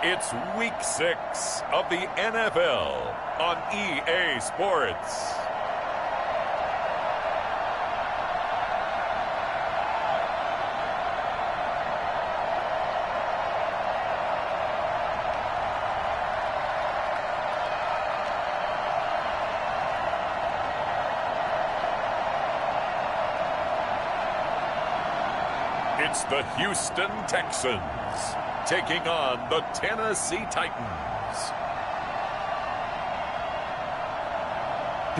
It's Week 6 of the NFL on EA Sports. It's the Houston Texans taking on the Tennessee Titans.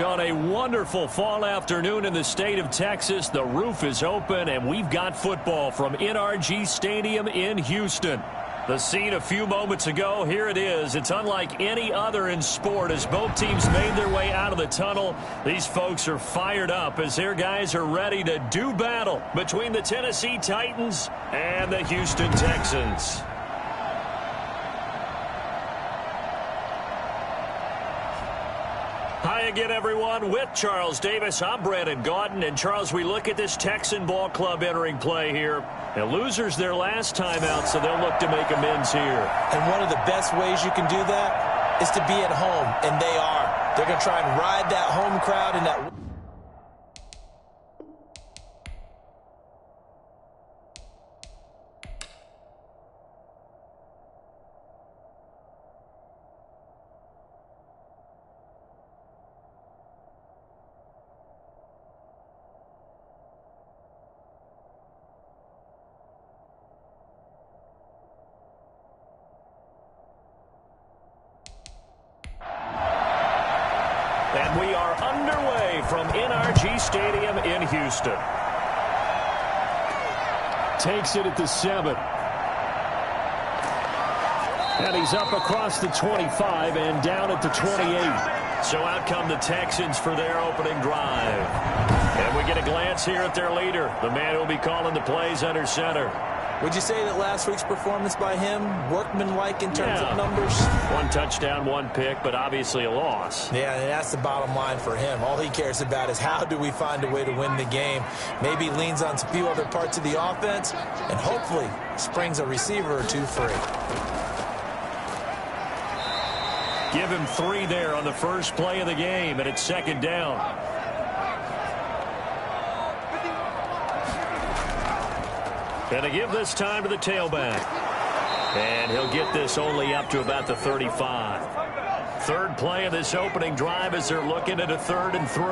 On a wonderful fall afternoon in the state of Texas, the roof is open and we've got football from NRG Stadium in Houston. The scene a few moments ago, here it is. It's unlike any other in sport as both teams made their way out of the tunnel. These folks are fired up as their guys are ready to do battle between the Tennessee Titans and the Houston Texans. Hi again, everyone. With Charles Davis, I'm Brandon Gaudin. And, Charles, we look at this Texan ball club entering play here. Now, losers their last time out, so they'll look to make amends here. And one of the best ways you can do that is to be at home, and they are. They're going to try and ride that home crowd and that... And we are underway from NRG Stadium in Houston. Takes it at the 7. And he's up across the 25 and down at the 28. So out come the Texans for their opening drive. And we get a glance here at their leader, the man who will be calling the plays under center. Would you say that last week's performance by him, workmanlike in terms of numbers? 1 touchdown, 1 pick, but obviously a loss. Yeah, and that's the bottom line for him. All he cares about is how do we find a way to win the game. Maybe leans on a few other parts of the offense, and hopefully springs a receiver or two free. Give him 3 there on the first play of the game, and it's second down. And to give this time to the tailback. And he'll get this only up to about the 35. Third play of this opening drive as they're looking at a 3rd and 3.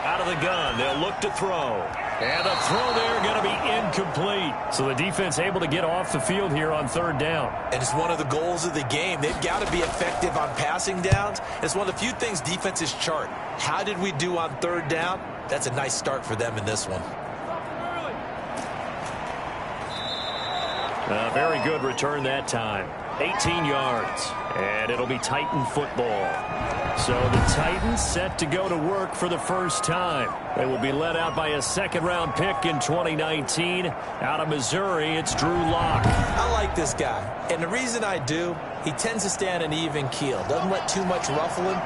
Out of the gun, they'll look to throw. And the throw there going to be incomplete. So the defense able to get off the field here on 3rd down. And it's one of the goals of the game. They've got to be effective on passing downs. It's one of the few things defenses chart. How did we do on 3rd down? That's a nice start for them in this one. Very good return that time. 18 yards. And it'll be Titan football. So the Titans set to go to work for the first time. They will be led out by a 2nd-round pick in 2019. Out of Missouri, it's Drew Lock. I like this guy. And the reason I do, he tends to stay on an even keel. Doesn't let too much ruffle him.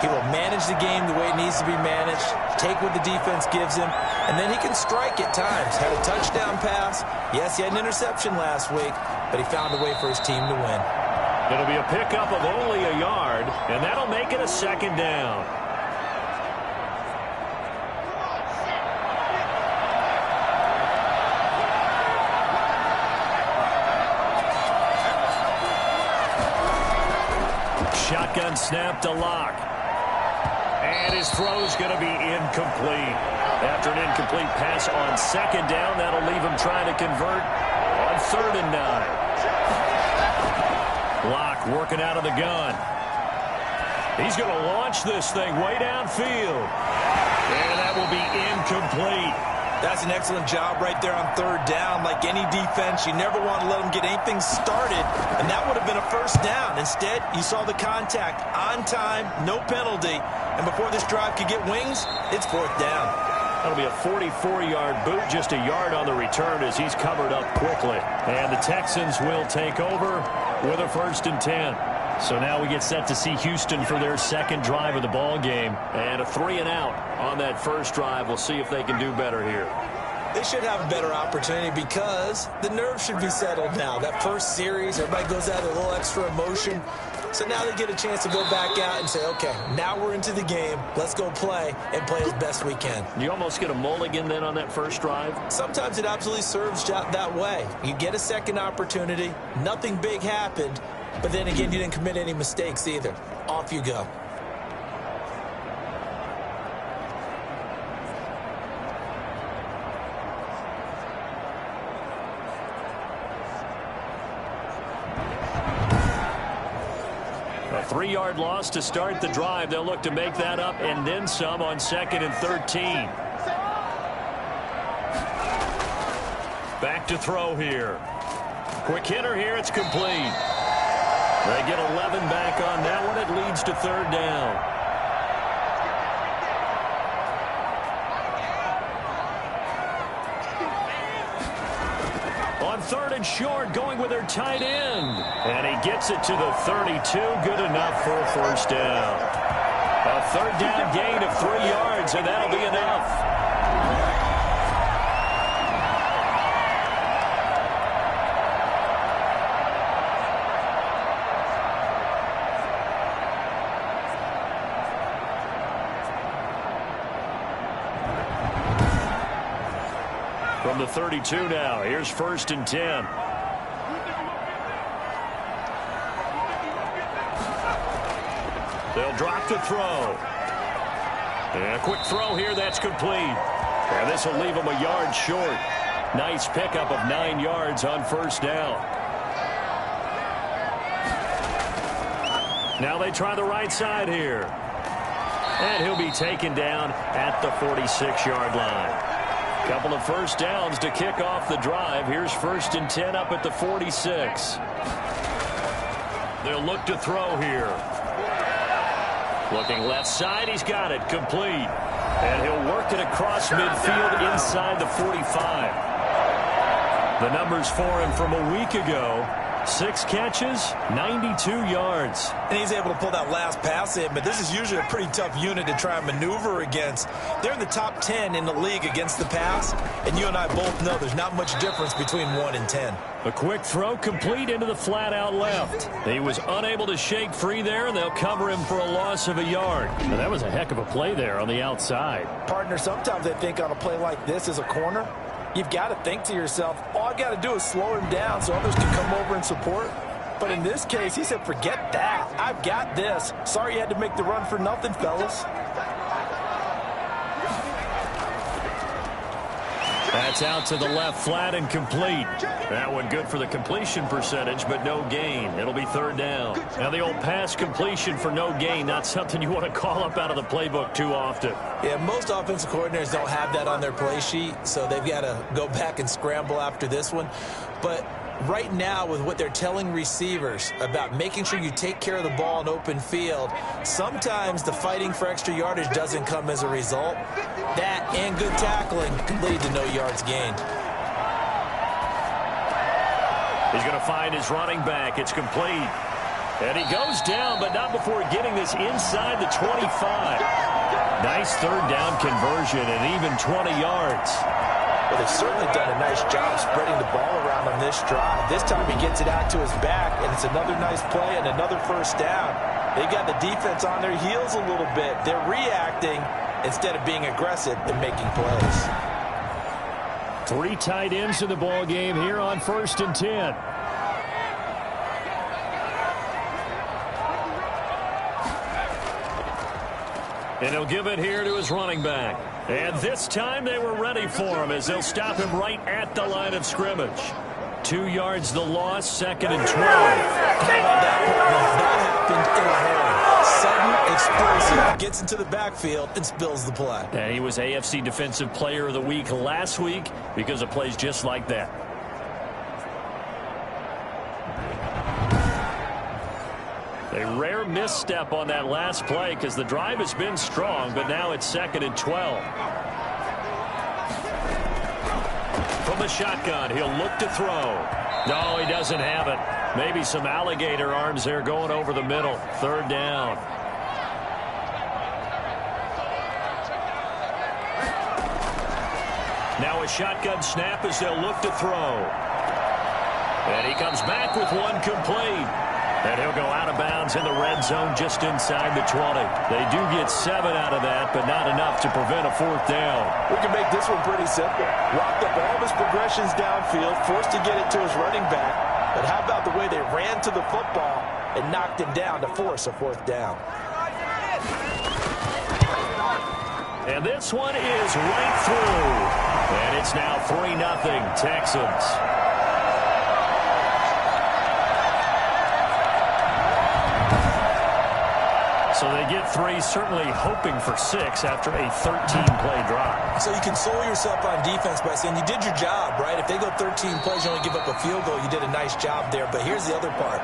He will manage the game the way it needs to be managed, take what the defense gives him, and then he can strike at times. Had a touchdown pass. Yes, he had an interception last week, but he found a way for his team to win. It'll be a pickup of only a yard, and that'll make it a 2nd down. Shotgun snap to Lock. And his throw's going to be incomplete. After an incomplete pass on 2nd down, that'll leave him trying to convert on 3rd and 9. Lock working out of the gun. He's going to launch this thing way downfield. And that will be incomplete. That's an excellent job right there on 3rd down. Like any defense, you never want to let them get anything started, and that would have been a 1st down. Instead, you saw the contact on time, no penalty, and before this drive could get wings, it's 4th down. That'll be a 44-yard boot, just a yard on the return as he's covered up quickly. And the Texans will take over with a 1st and 10. So now we get set to see Houston for their 2nd drive of the ball game. And a 3 and out on that first drive. We'll see if they can do better here. They should have a better opportunity because the nerves should be settled now. That first series, everybody goes out with a little extra emotion. So now they get a chance to go back out and say, okay, now we're into the game. Let's go play and play as best we can. You almost get a mulligan then on that first drive? Sometimes it absolutely serves that way. You get a second opportunity. Nothing big happened. But then again, you didn't commit any mistakes either. Off you go. A 3-yard loss to start the drive. They'll look to make that up and then some on 2nd and 13. Back to throw here. Quick hitter here. It's complete. They get 11 back on that one. It leads to 3rd down. On 3rd and short, going with their tight end. And he gets it to the 32. Good enough for a 1st down. A 3rd down gain of 3 yards, and that'll be enough. From the 32 now, here's 1st and 10. They'll drop to throw. And a quick throw here, that's complete. And this will leave them a yard short. Nice pickup of 9 yards on 1st down. Now they try the right side here. And he'll be taken down at the 46-yard line. Couple of 1st downs to kick off the drive. Here's 1st and 10 up at the 46. They'll look to throw here. Looking left side, he's got it, complete. And he'll work it across midfield inside the 45. The numbers for him from a week ago: 6 catches, 92 yards. And he's able to pull that last pass in, but this is usually a pretty tough unit to try and maneuver against. They're in the top 10 in the league against the pass, and you and I both know there's not much difference between 1 and 10. A quick throw complete into the flat out left. He was unable to shake free there, and they'll cover him for a loss of a yard. Now, that was a heck of a play there on the outside. Partner, sometimes I think on a play like this as a corner, you've got to think to yourself, all I got to do is slow him down so others can come over and support. But in this case, he said, forget that. I've got this. Sorry you had to make the run for nothing, fellas. That's out to the left flat and complete. That one good for the completion percentage, but no gain. It'll be 3rd down. Now the old pass completion for no gain, not something you want to call up out of the playbook too often. Yeah, most offensive coordinators don't have that on their play sheet, so they've got to go back and scramble after this one. But right now, with what they're telling receivers about making sure you take care of the ball in open field, sometimes the fighting for extra yardage doesn't come as a result. That and good tackling can lead to no yards gained. He's going to find his running back. It's complete. And he goes down, but not before getting this inside the 25. Nice 3rd down conversion and even 20 yards. Well, they've certainly done a nice job spreading the ball around on this drive. This time he gets it out to his back, and it's another nice play and another 1st down. They've got the defense on their heels a little bit. They're reacting instead of being aggressive and making plays. 3 tight ends in the ball game here on 1st and 10. And he'll give it here to his running back. And this time they were ready for him as they'll stop him right at the line of scrimmage. 2 yards the loss, 2nd and 12. That happened in a hurry. Sudden, explosive, gets into the backfield and spills the play. And he was AFC Defensive Player of the Week last week because of plays just like that. A rare misstep on that last play because the drive has been strong, but now it's 2nd and 12. From the shotgun, he'll look to throw. No, he doesn't have it. Maybe some alligator arms there going over the middle. 3rd down. Now a shotgun snap as they'll look to throw. And he comes back with one complete. And he'll go out of bounds in the red zone just inside the 20. They do get 7 out of that, but not enough to prevent a fourth down. We can make this one pretty simple. Locked up all of his progressions downfield, forced to get it to his running back. But how about the way they ran to the football and knocked him down to force a fourth down? And this one is right through. And it's now 3-0 Texans. So they get 3, certainly hoping for 6 after a 13-play drive. So you console yourself on defense by saying you did your job, right? If they go 13 plays, you only give up a field goal, you did a nice job there. But here's the other part.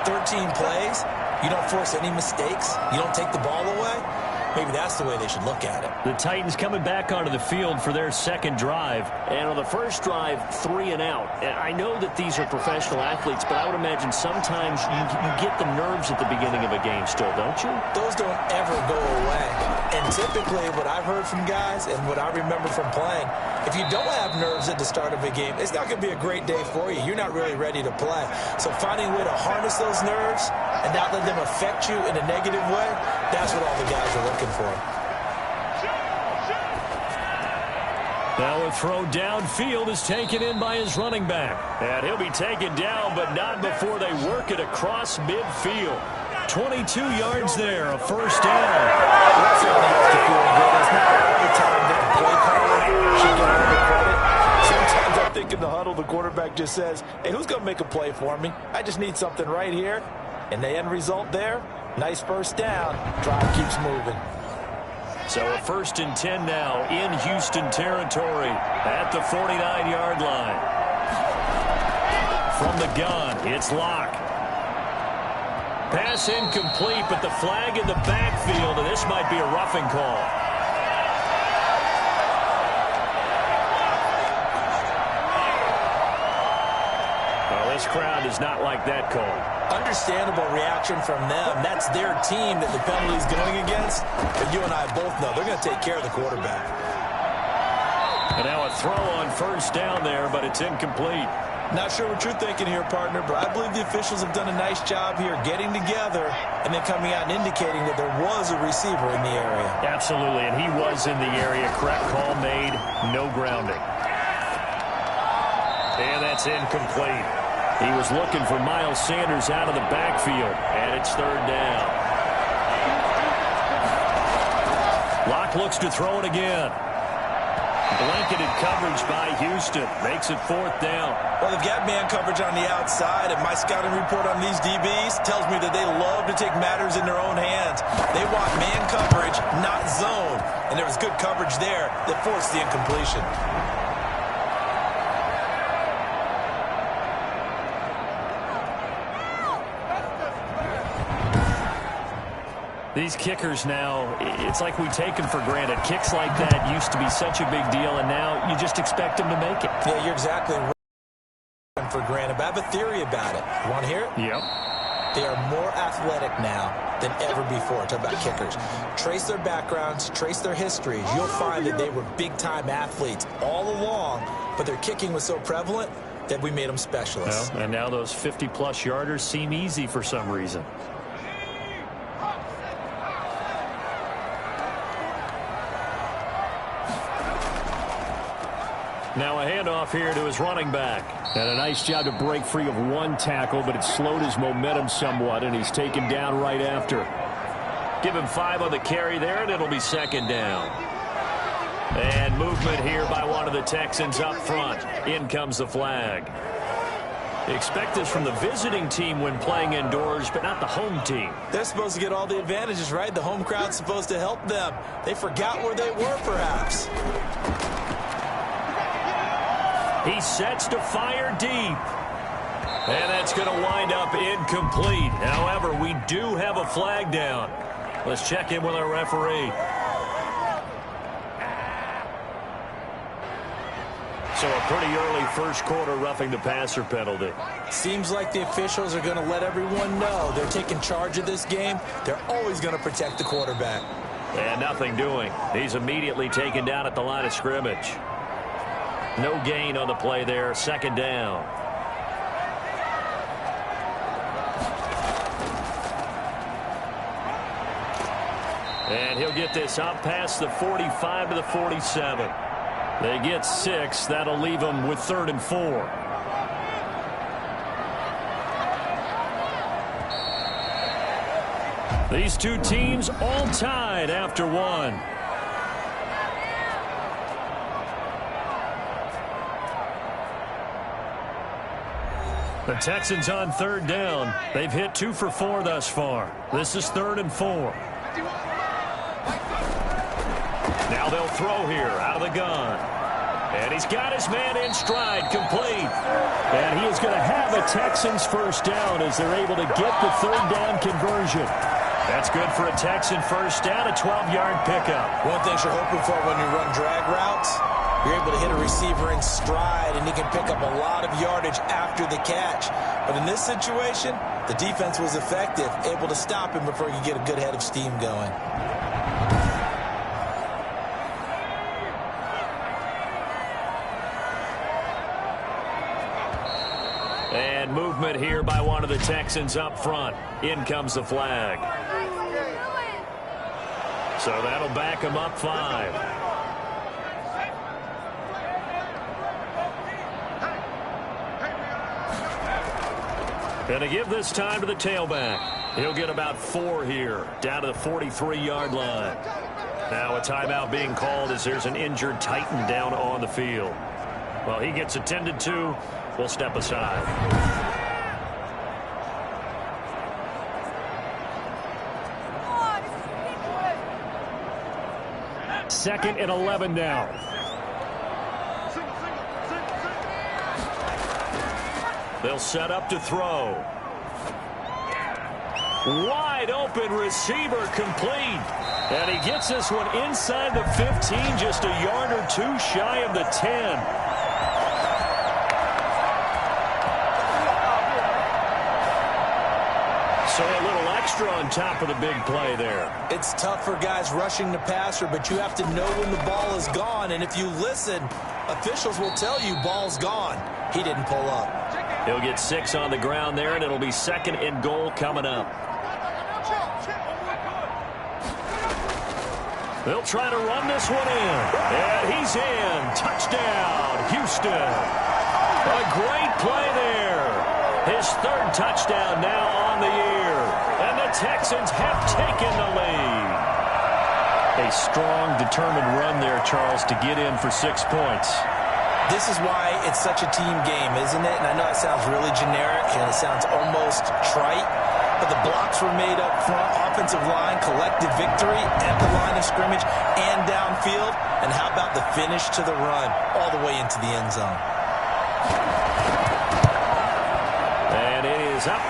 13 plays, you don't force any mistakes, you don't take the ball away. Maybe that's the way they should look at it. The Titans coming back onto the field for their second drive. And on the first drive, 3 and out. And I know that these are professional athletes, but I would imagine sometimes you get the nerves at the beginning of a game still, don't you? Those don't ever go away. And typically what I've heard from guys and what I remember from playing, if you don't have nerves at the start of a game, it's not going to be a great day for you. You're not really ready to play. So finding a way to harness those nerves and not let them affect you in a negative way, that's what all the guys are looking for. Now a throw downfield is taken in by his running back. And he'll be taken down, but not before they work it across midfield. 22 yards there, a first down. That's all he has to feel good. It's not all the time that the play caller should get all the credit. Sometimes I think in the huddle, the quarterback just says, hey, who's going to make a play for me? I just need something right here. And the end result there, nice first down. Drive keeps moving. So a 1st and 10 now in Houston territory at the 49-yard line. From the gun, it's Locke. Pass incomplete, but the flag in the backfield, and this might be a roughing call. Well, this crowd does not like that call. Understandable reaction from them. That's their team that the penalty's going against. But you and I both know they're going to take care of the quarterback. And now a throw on first down there, but it's incomplete. Not sure what you're thinking here, partner, but I believe the officials have done a nice job here getting together and then coming out and indicating that there was a receiver in the area. Absolutely, and he was in the area. Correct call made, no grounding. And that's incomplete. He was looking for Miles Sanders out of the backfield, and it's 3rd down. Locke looks to throw it again. Blanketed coverage by Houston. Makes it 4th down. Well, they've got man coverage on the outside, and my scouting report on these DBs tells me that they love to take matters in their own hands. They want man coverage, not zone. And there was good coverage there that forced the incompletion. These kickers now, it's like we take them for granted. Kicks like that used to be such a big deal, and now you just expect them to make it. Yeah, you're exactly right. For granted, but I have a theory about it. You want to hear it? Yep. They are more athletic now than ever before. Talk about kickers. Trace their backgrounds, trace their histories. You'll find that they were big-time athletes all along, but their kicking was so prevalent that we made them specialists. Well, and now those 50-plus yarders seem easy for some reason. Now a handoff here to his running back. And a nice job to break free of one tackle, but it slowed his momentum somewhat, and he's taken down right after. Give him 5 on the carry there, and it'll be 2nd down. And movement here by one of the Texans up front. In comes the flag. Expect this from the visiting team when playing indoors, but not the home team. They're supposed to get all the advantages, right? The home crowd's supposed to help them. They forgot where they were, perhaps. He sets to fire deep. And that's going to wind up incomplete. However, we do have a flag down. Let's check in with our referee. So a pretty early first quarter roughing the passer penalty. Seems like the officials are going to let everyone know they're taking charge of this game. They're always going to protect the quarterback. And nothing doing. He's immediately taken down at the line of scrimmage. No gain on the play there. Second down. And he'll get this up past the 45 to the 47. They get 6. That'll leave them with 3rd and 4. These two teams all tied after one. The Texans on 3rd down. They've hit 2 for 4 thus far. This is 3rd and 4. Now they'll throw here out of the gun. And he's got his man in stride, complete. And he is going to have a Texans first down as they're able to get the 3rd down conversion. That's good for a Texan first down, a 12-yard pickup. One thing you're hoping for when you run drag routes, you're able to hit a receiver in stride, and he can pick up a lot of yardage after the catch. But in this situation, the defense was effective, able to stop him before he could get a good head of steam going. And movement here by one of the Texans up front. In comes the flag. So that'll back him up 5. And to give this time to the tailback. He'll get about 4 here, down to the 43-yard line. Now a timeout being called as there's an injured Titan down on the field. Well, he gets attended to. We'll step aside. 2nd and 11 now. They'll set up to throw. Wide open receiver, complete. And he gets this one inside the 15, just a yard or 2 shy of the 10. So a little extra on top of the big play there. It's tough for guys rushing the passer, but you have to know when the ball is gone. And if you listen, officials will tell you ball's gone. He didn't pull up. He'll get 6 on the ground there, and it'll be 2nd and goal coming up. They'll try to run this one in. And he's in. Touchdown, Houston. A great play there. His 3rd touchdown now on the year. And the Texans have taken the lead. A strong, determined run there, Charles, to get in for 6 points. This is why it's such a team game, isn't it? And I know it sounds really generic and it sounds almost trite, but the blocks were made up front, offensive line, collective victory at the line of scrimmage and downfield. And how about the finish to the run all the way into the end zone? And it is up.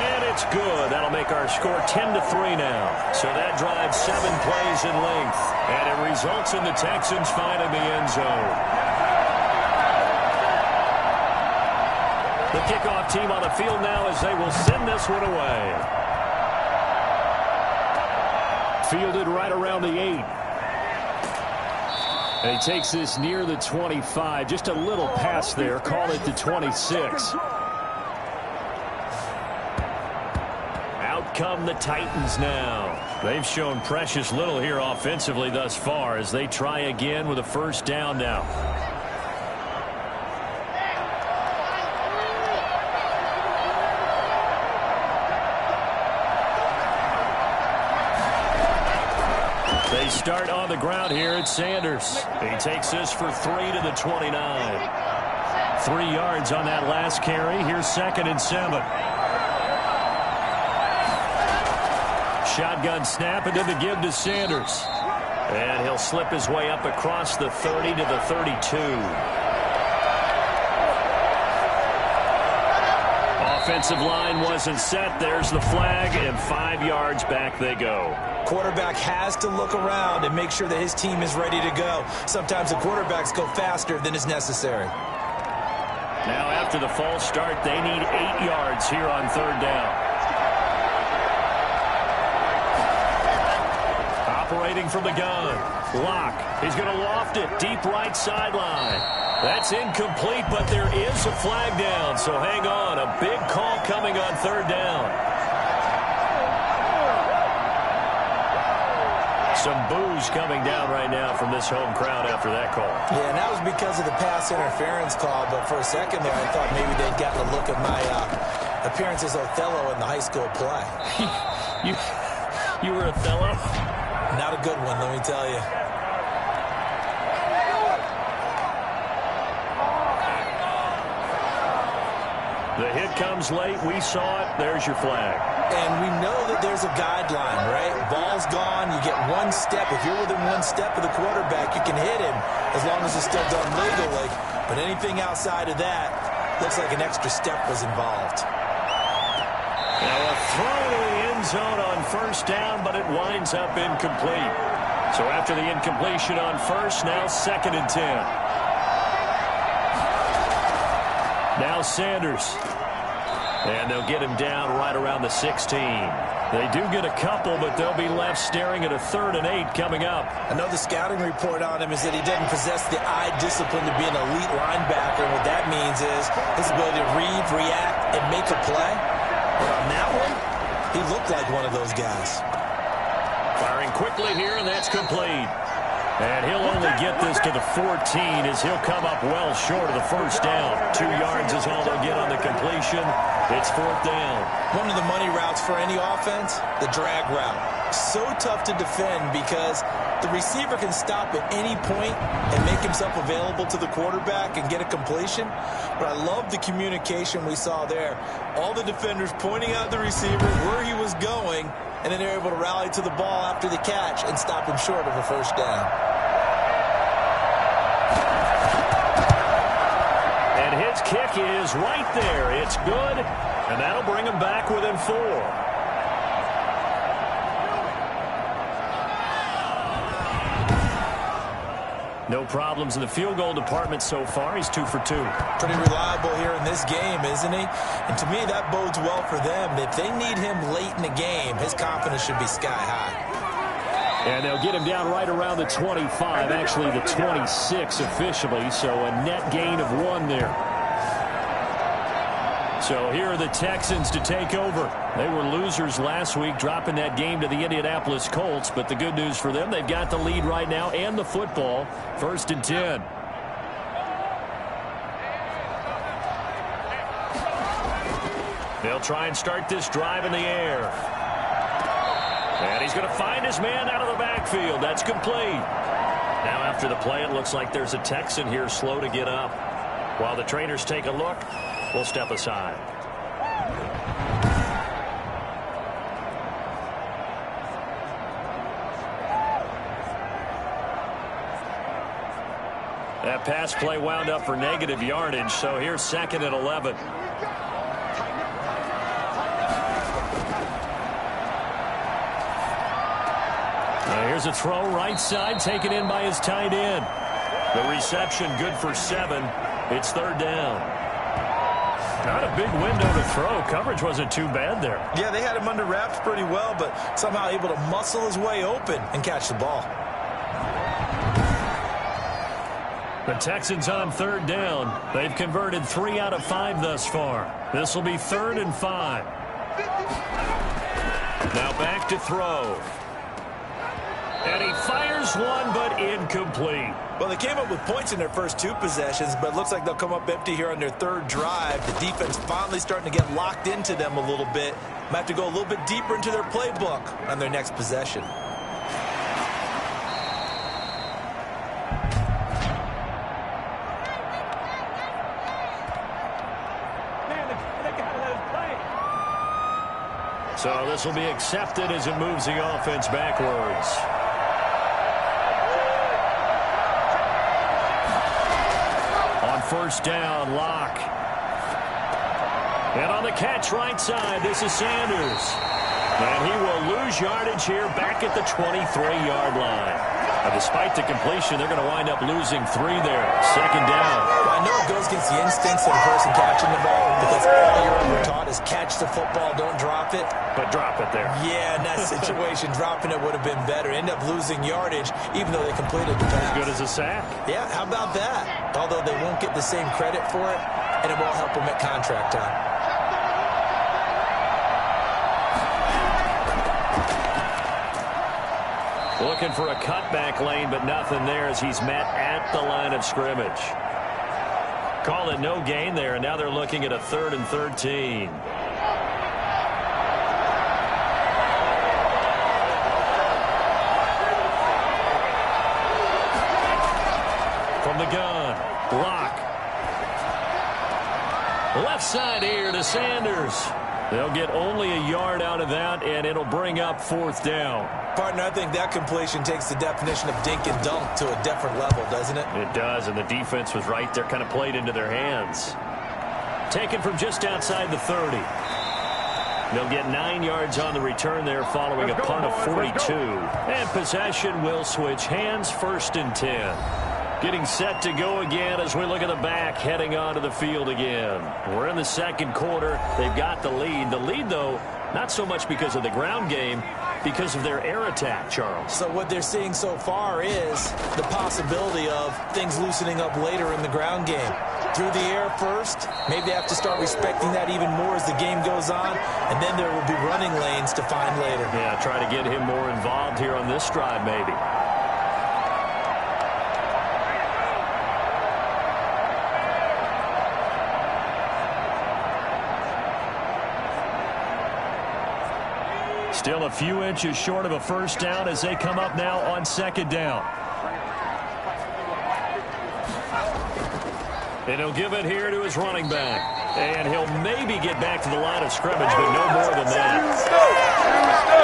And it's good. That'll make our score 10-3 now. So that drives 7 plays in length. And it results in the Texans finding the end zone. The kickoff team on the field now as they will send this one away. Fielded right around the 8. And he takes this near the 25. Just a little pass there. Call it the 26. Out come the Titans now. They've shown precious little here offensively thus far as they try again with a first down now. They start on the ground here at Sanders. He takes this for 3 to the 29. 3 yards on that last carry. Here's 2nd and 7. Shotgun snap and then the give to Sanders. And he'll slip his way up across the 30 to the 32. Offensive line wasn't set. There's the flag, and 5 yards back they go. Quarterback has to look around and make sure that his team is ready to go. Sometimes the quarterbacks go faster than is necessary. Now after the false start, they need 8 yards here on 3rd down. initiating from the gun. Locke. He's going to loft it. Deep right sideline. That's incomplete, but there is a flag down. So hang on. A big call coming on third down. Some boos coming down right now from this home crowd after that call. Yeah, and that was because of the pass interference call. But for a second there, I thought maybe they'd gotten a look at my appearance as Othello in the high school play. You were Othello? Not a good one, let me tell you. The hit comes late. We saw it. There's your flag. And we know that there's a guideline, right? Ball's gone. You get one step. If you're within one step of the quarterback, you can hit him as long as it's still done legally. But anything outside of that looks like an extra step was involved. Now a throw to the end zone on first down, but it winds up incomplete. So after the incompletion on first, now 2nd and 10. Now Sanders. And they'll get him down right around the 16. They do get a couple, but they'll be left staring at a 3rd and 8 coming up. Another scouting report on him is that he doesn't possess the eye discipline to be an elite linebacker. And what that means is his ability to read, react, and make a play. But on that one, he looked like one of those guys. Firing quickly here, and that's complete. And he'll only get this to the 14 as he'll come up well short of the first down. 2 yards is all they'll get on the completion. It's 4th down. One of the money routes for any offense, the drag route. So tough to defend because the receiver can stop at any point and make himself available to the quarterback and get a completion. But I love the communication we saw there. All the defenders pointing out the receiver where he was going, and then they're able to rally to the ball after the catch and stop him short of a first down. And his kick is right there. It's good, and that'll bring him back within 4. No problems in the field goal department so far. He's 2 for 2. Pretty reliable here in this game, isn't he? And to me, that bodes well for them. If they need him late in the game, his confidence should be sky high. And they'll get him down right around the 25, actually the 26 officially, so a net gain of 1 there. So here are the Texans to take over. They were losers last week, dropping that game to the Indianapolis Colts. But the good news for them, they've got the lead right now and the football. 1st and 10. They'll try and start this drive in the air. And he's going to find his man out of the backfield. That's complete. Now after the play, it looks like there's a Texan here slow to get up. While the trainers take a look, we'll step aside. That pass play wound up for negative yardage, so here's 2nd and 11. Here's a throw right side taken in by his tight end. The reception good for 7. It's 3rd down. Not a big window to throw. Coverage wasn't too bad there. Yeah, they had him under wraps pretty well, but somehow able to muscle his way open and catch the ball. The Texans on 3rd down. They've converted 3 out of 5 thus far. This will be 3rd and 5. Now back to throw. And he fires one, but incomplete. Well, they came up with points in their first 2 possessions, but it looks like they'll come up empty here on their 3rd drive. The defense finally starting to get locked into them a little bit. Might have to go a little bit deeper into their playbook on their next possession. So this will be accepted as it moves the offense backwards. On 1st down, Locke. And on the catch right side, this is Sanders. And he will lose yardage here back at the 23-yard line. Despite the completion, they're going to wind up losing 3 there. 2nd down. Well, I know it goes against the instincts of the person catching the ball because all you're ever taught is catch the football, don't drop it. But drop it there. Yeah, in that situation, dropping it would have been better. End up losing yardage, even though they completed the pass. As good as a sack. Yeah, how about that? Although they won't get the same credit for it, and it won't help them at contract time. Looking for a cutback lane, but nothing there as he's met at the line of scrimmage. Call it no gain there, and now they're looking at a 3rd and 13. From the gun, block. Left side here to Sanders. They'll get only a yard out of that, and it'll bring up 4th down. Partner, I think that completion takes the definition of dink and dunk to a different level, doesn't it? It does, and the defense was right there, kind of played into their hands. Taken from just outside the 30. They'll get 9 yards on the return there following a punt of 42. And possession will switch hands, 1st and 10. Getting set to go again as we look at the back, heading onto the field again. We're in the 2nd quarter. They've got the lead. The lead, though, not so much because of the ground game, because of their air attack, Charles. So what they're seeing so far is the possibility of things loosening up later in the ground game. Through the air first, maybe they have to start respecting that even more as the game goes on, and then there will be running lanes to find later. Yeah, try to get him more involved here on this drive, maybe. Still a few inches short of a 1st down as they come up now on 2nd down. And he'll give it here to his running back. And he'll maybe get back to the line of scrimmage, but no more than that.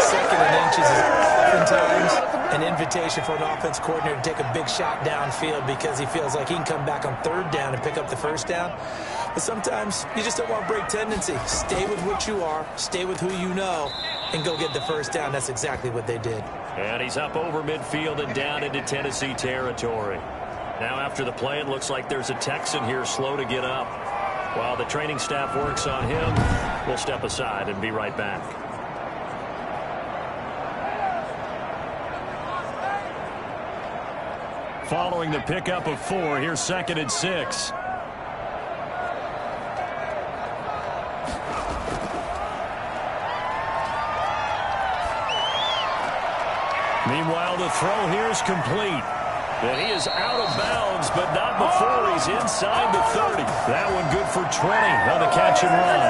2nd and inches is oftentimes an invitation for an offense coordinator to take a big shot downfield because he feels like he can come back on 3rd down and pick up the 1st down. But sometimes you just don't want to break tendency. Stay with what you are, stay with who you know, and go get the 1st down. That's exactly what they did. And he's up over midfield and down into Tennessee territory. Now after the play, it looks like there's a Texan here slow to get up. While the training staff works on him, we'll step aside and be right back. Following the pickup of 4, here's 2nd and 6. Meanwhile, the throw here is complete. And he is out of bounds, but not before he's inside the 30. That one good for 20 on the catch and run.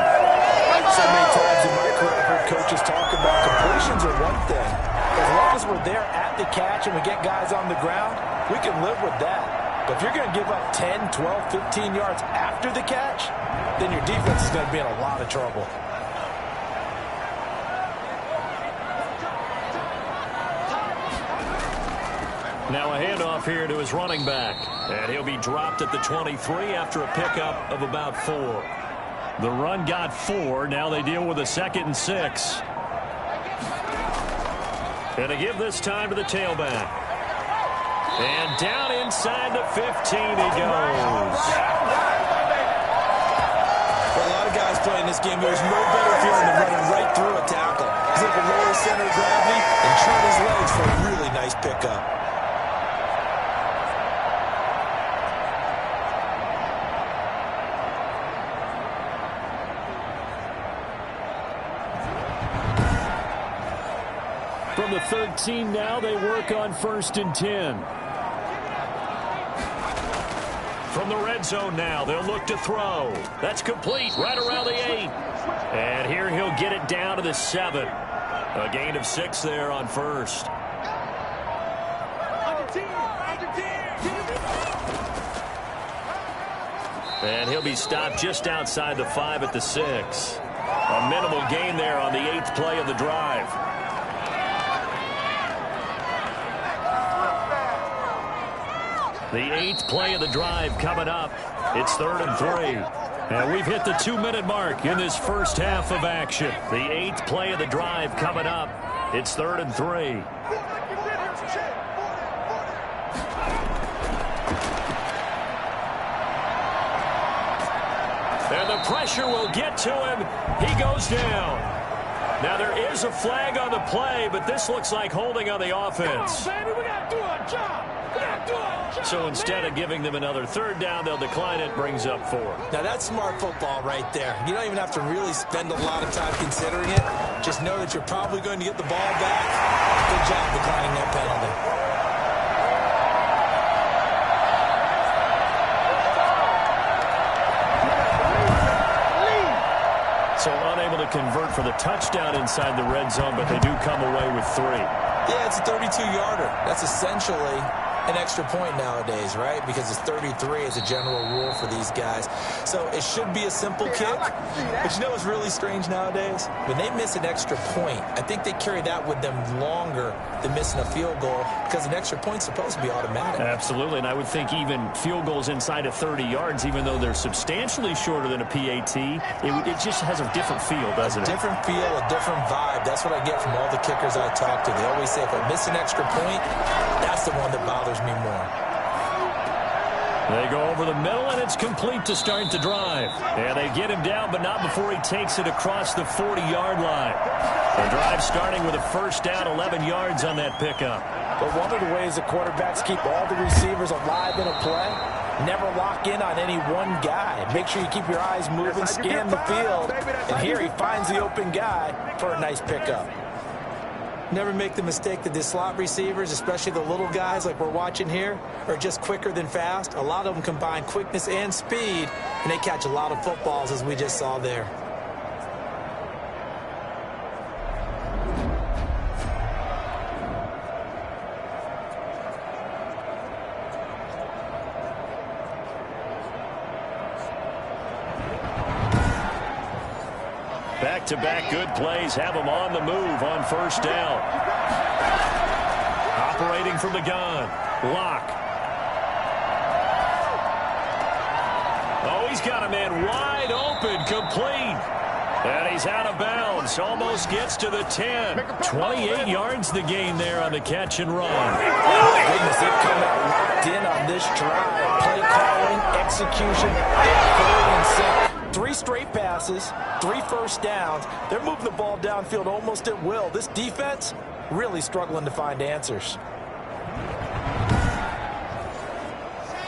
So many times in my career, I've heard coaches talk about completions are one thing. As long as we're there at the catch and we get guys on the ground, we can live with that. But if you're going to give up 10, 12, 15 yards after the catch, then your defense is going to be in a lot of trouble. Now a handoff here to his running back. And he'll be dropped at the 23 after a pickup of about 4. The run got 4. Now they deal with a 2nd and 6. And to give this time to the tailback. And down inside the 15 he goes. For a lot of guys playing this game, there's no better feeling than running right through a tackle. He's able to lower his center of gravity and turn his legs for a really nice pickup. From the 13 now, they work on 1st and 10. From the red zone now, they'll look to throw. That's complete right around the 8. And here he'll get it down to the 7. A gain of 6 there on 1st. And he'll be stopped just outside the 5 at the 6. A minimal gain there on the 8th play of the drive. The 8th play of the drive coming up. It's 3rd and 3. And we've hit the 2-minute mark in this first half of action. The 8th play of the drive coming up. It's 3rd and 3. And the pressure will get to him. He goes down. Now there is a flag on the play, but this looks like holding on the offense. Come on, baby, we got to do our job. We got to do our job. So instead of giving them another third down, they'll decline it, brings up 4. Now that's smart football right there. You don't even have to really spend a lot of time considering it. Just know that you're probably going to get the ball back. Good job declining that penalty. So unable to convert for the touchdown inside the red zone, but they do come away with 3. Yeah, it's a 32-yarder. That's essentially an extra point nowadays, right? Because it's 33 as a general rule for these guys. So it should be a simple kick. But you know what's really strange nowadays? When they miss an extra point, I think they carry that with them longer than missing a field goal because an extra point's supposed to be automatic. Absolutely, and I would think even field goals inside of 30 yards, even though they're substantially shorter than a PAT, it just has a different feel, doesn't it? Different feel, a different vibe. That's what I get from all the kickers I talk to. They always say, if I miss an extra point, that's the one that bothers me more. They go over the middle, and it's complete to start the drive. And they get him down, but not before he takes it across the 40-yard line. The drive starting with a first down, 11 yards on that pickup. But one of the ways the quarterbacks keep all the receivers alive in a play, never lock in on any one guy. Make sure you keep your eyes moving, scan the field. And here he finds the open guy for a nice pickup. Never make the mistake that the slot receivers, especially the little guys like we're watching here, are just quicker than fast. A lot of them combine quickness and speed, and they catch a lot of footballs, as we just saw there. Back-to-back good plays have him on the move on first down. Operating from the gun. Lock. Oh, he's got a man wide open, complete. And he's out of bounds. Almost gets to the 10. 28 yards the gain there on the catch and run. Oh, goodness, they've come out locked in on this drive. Play calling, execution, fully in sync. 3 straight passes, 3 first downs. They're moving the ball downfield almost at will. This defense really struggling to find answers.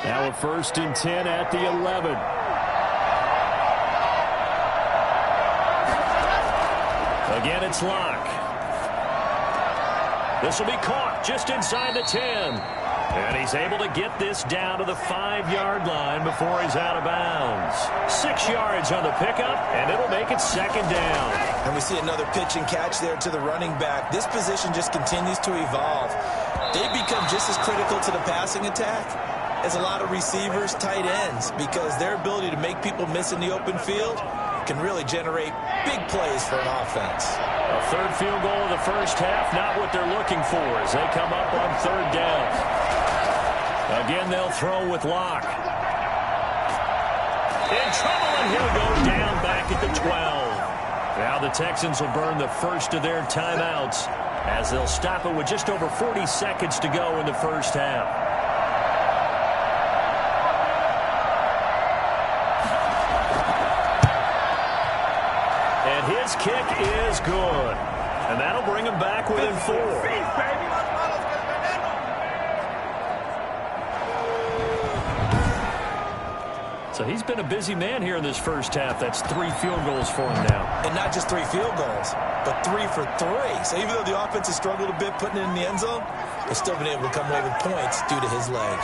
Now a 1st and 10 at the 11. Again, it's Locke. This will be caught just inside the 10. And he's able to get this down to the 5-yard line before he's out of bounds. 6 yards on the pickup, and it'll make it 2nd down. And we see another pitch and catch there to the running back. This position just continues to evolve. They become just as critical to the passing attack as a lot of receivers, tight ends, because their ability to make people miss in the open field can really generate big plays for an offense. A 3rd field goal of the first half, not what they're looking for as they come up on 3rd down. Again, they'll throw with Locke. In trouble, and he'll go down back at the 12. Now the Texans will burn the first of their timeouts as they'll stop it with just over 40 seconds to go in the first half. And his kick is good. And that'll bring him back within 4. So he's been a busy man here in this first half. That's 3 field goals for him now. And not just 3 field goals, but 3 for 3. So even though the offense has struggled a bit putting it in the end zone, they've still been able to come away with points due to his leg.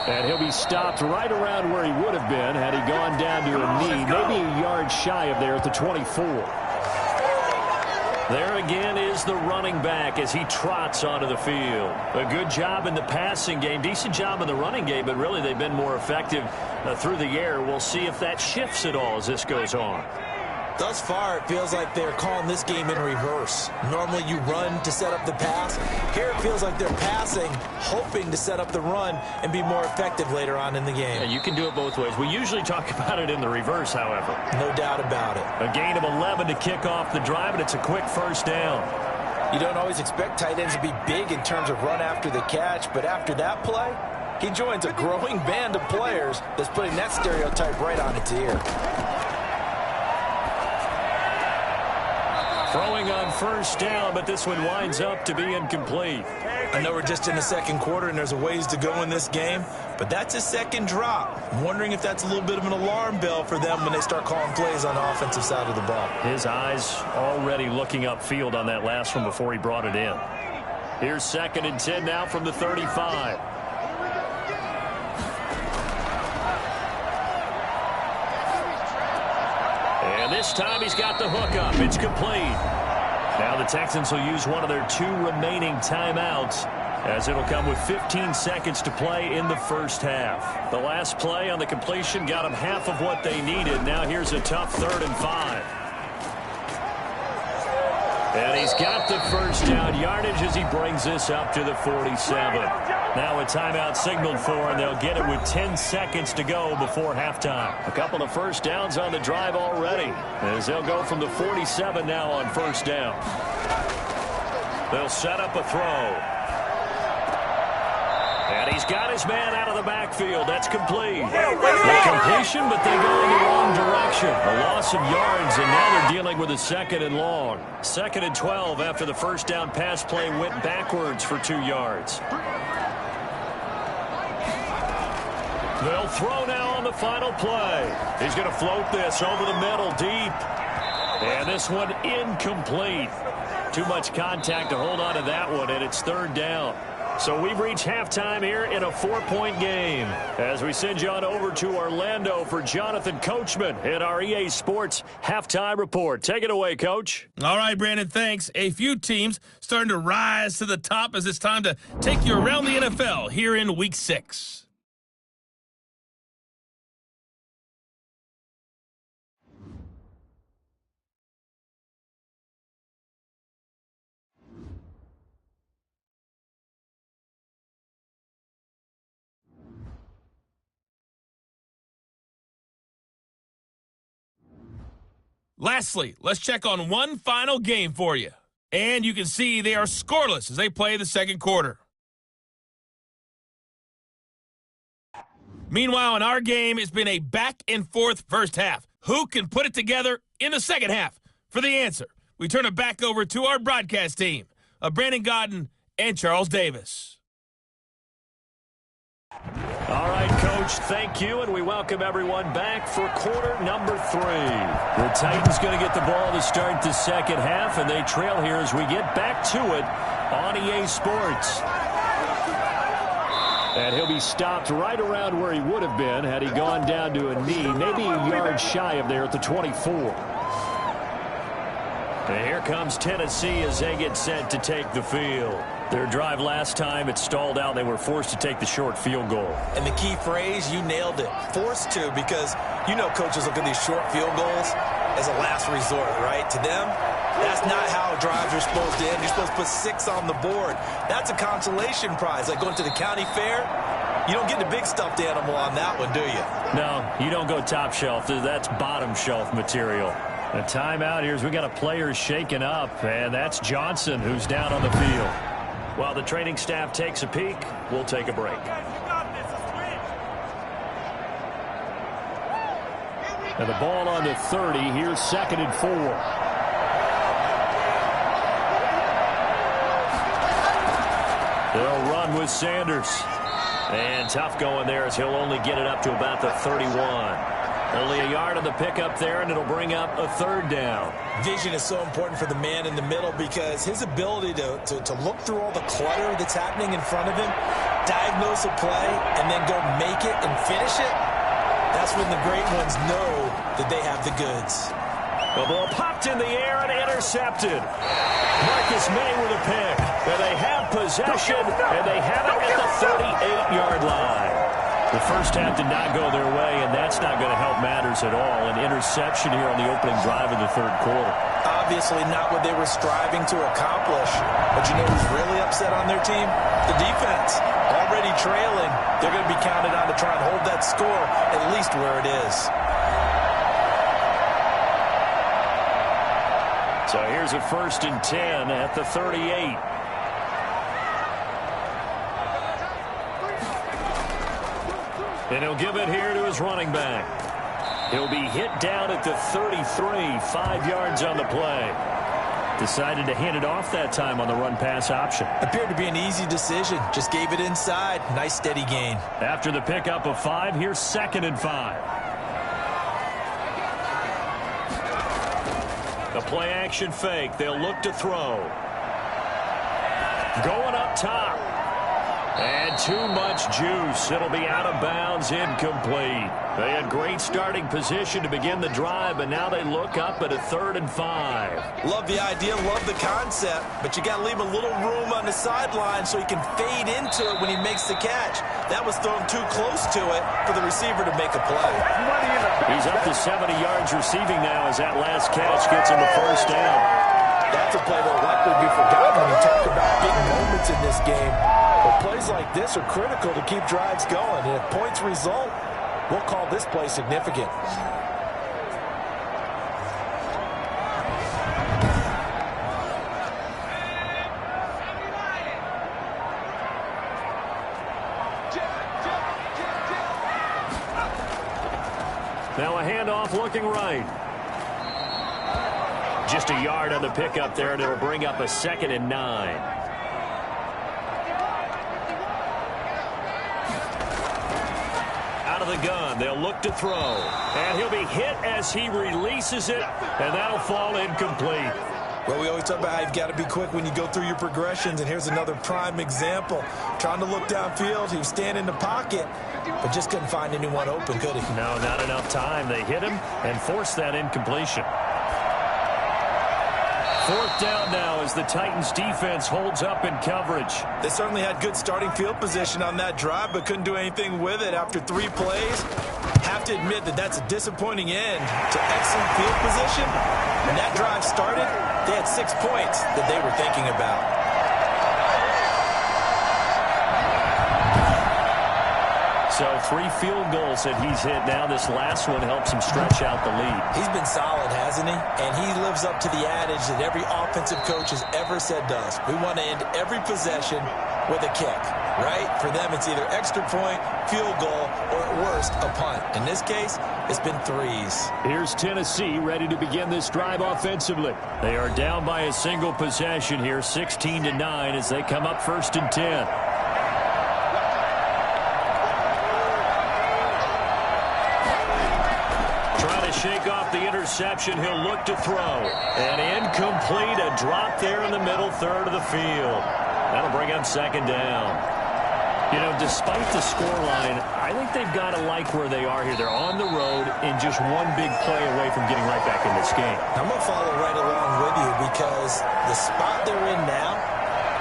And he'll be stopped right around where he would have been had he gone down to a knee, maybe a yard shy of there at the 24. There again is the running back as he trots onto the field. A good job in the passing game, decent job in the running game, but really they've been more effective through the air. We'll see if that shifts at all as this goes on. Thus far, it feels like they're calling this game in reverse. Normally you run to set up the pass. Here it feels like they're passing, hoping to set up the run and be more effective later on in the game. Yeah, you can do it both ways. We usually talk about it in the reverse, however. No doubt about it. A gain of 11 to kick off the drive, and it's a quick first down. You don't always expect tight ends to be big in terms of run after the catch, but after that play, he joins a growing band of players players that's putting that stereotype right on its ear. Throwing on first down, but this one winds up to be incomplete. I know we're just in the second quarter and there's a ways to go in this game, but that's a second drop. I'm wondering if that's a little bit of an alarm bell for them when they start calling plays on the offensive side of the ball. His eyes already looking upfield on that last one before he brought it in. Here's 2nd and 10 now from the 35. And this time he's got the hook up. It's complete. Now the Texans will use one of their 2 remaining timeouts, as it'll come with 15 seconds to play in the first half. The last play on the completion got them half of what they needed. Now here's a tough 3rd and 5. And he's got the first down yardage as he brings this up to the 47. Now a timeout signaled for, and they'll get it with 10 seconds to go before halftime. A couple of first downs on the drive already, as they'll go from the 47 now on first down. They'll set up a throw. And he's got his man out of the backfield. That's complete. The completion, but they go in the wrong direction. A loss of yards, and now they're dealing with a 2nd and long. 2nd and 12 after the first down pass play went backwards for 2 yards. They'll throw now on the final play. He's going to float this over the middle deep. And this one incomplete. Too much contact to hold on to that one, and it's 3rd down. So we've reached halftime here in a 4-point game, as we send you on over to Orlando for Jonathan Coachman in our EA Sports Halftime Report. Take it away, Coach. All right, Brandon, thanks. A few teams starting to rise to the top as it's time to take you around the NFL here in Week 6. Lastly, let's check on one final game for you. And you can see they are scoreless as they play the second quarter. Meanwhile, in our game, it's been a back-and-forth first half. Who can put it together in the second half? For the answer, we turn it back over to our broadcast team of Brandon Godden and Charles Davis. All right, Coach, thank you, and we welcome everyone back for quarter number 3. The Titans going to get the ball to start the second half, and they trail here as we get back to it on EA Sports. And he'll be stopped right around where he would have been had he gone down to a knee, maybe a yard shy of there at the 24. And here comes Tennessee as they get set to take the field. Their drive last time, it stalled out. They were forced to take the short field goal. And the key phrase, you nailed it, forced to, because you know coaches look at these short field goals as a last resort, right? To them, that's not how drives are supposed to end. You're supposed to put 6 on the board. That's a consolation prize. Like going to the county fair, you don't get the big stuffed animal on that one, do you? No, you don't go top shelf. That's bottom shelf material. A timeout here as we got a player shaken up, and that's Johnson who's down on the field. While the training staff takes a peek, we'll take a break. And the ball on the 30. Here's 2nd and 4. They'll run with Sanders. And tough going there as he'll only get it up to about the 31. Only a yard on the pickup there, and it'll bring up a 3rd down. Vision is so important for the man in the middle because his ability to look through all the clutter that's happening in front of him, diagnose a play, and then go make it and finish it, that's when the great ones know that they have the goods. The ball popped in the air and intercepted. Marcus May with a pick. And they have possession, and they have it at the 38-yard line. The first half did not go their way, and that's not going to help matters at all. An interception here on the opening drive of the third quarter. Obviously not what they were striving to accomplish. But you know who's really upset on their team? The defense. Already trailing. They're going to be counted on to try and hold that score at least where it is. So here's a 1st and 10 at the 38. And he'll give it here to his running back. He'll be hit down at the 33, 5 yards on the play. Decided to hand it off that time on the run-pass option. Appeared to be an easy decision. Just gave it inside. Nice steady gain. After the pickup of 5, here's 2nd and 5. The play-action fake. They'll look to throw. Going up top. And too much juice. It'll be out of bounds, incomplete. They had great starting position to begin the drive, but now they look up at a 3rd and 5. Love the idea, love the concept, but you got to leave a little room on the sideline so he can fade into it when he makes the catch. That was thrown too close to it for the receiver to make a play. He's up to 70 yards receiving now as that last catch gets him the 1st down. That's a play that will likely be forgotten when you talk about big moments in this game. But plays like this are critical to keep drives going. And if points result, we'll call this play significant. Now a handoff looking right. Just a yard on the pickup there, and it'll bring up a 2nd and 9. Out of the gun, they'll look to throw. And he'll be hit as he releases it, and that'll fall incomplete. Well, we always talk about how you've got to be quick when you go through your progressions, and here's another prime example. Trying to look downfield, he was standing in the pocket, but just couldn't find anyone open, could he? No, not enough time. They hit him and forced that incompletion. 4th down now as the Titans defense holds up in coverage. They certainly had good starting field position on that drive, but couldn't do anything with it after 3 plays. Have to admit that that's a disappointing end to excellent field position. When that drive started, they had 6 points that they were thinking about. So 3 field goals that he's hit now. This last one helps him stretch out the lead. He's been solid, hasn't he? And he lives up to the adage that every offensive coach has ever said does. We want to end every possession with a kick, right? For them, it's either extra point, field goal, or at worst, a punt. In this case, it's been 3s. Here's Tennessee ready to begin this drive offensively. They are down by a single possession here, 16 to 9, as they come up 1st and 10. Shake off the interception. He'll look to throw. And incomplete. A drop there in the middle 3rd of the field. That'll bring up 2nd down. You know, despite the scoreline, I think they've got to like where they are here. They're on the road and just one big play away from getting right back in this game. I'm going to follow right along with you because the spot they're in now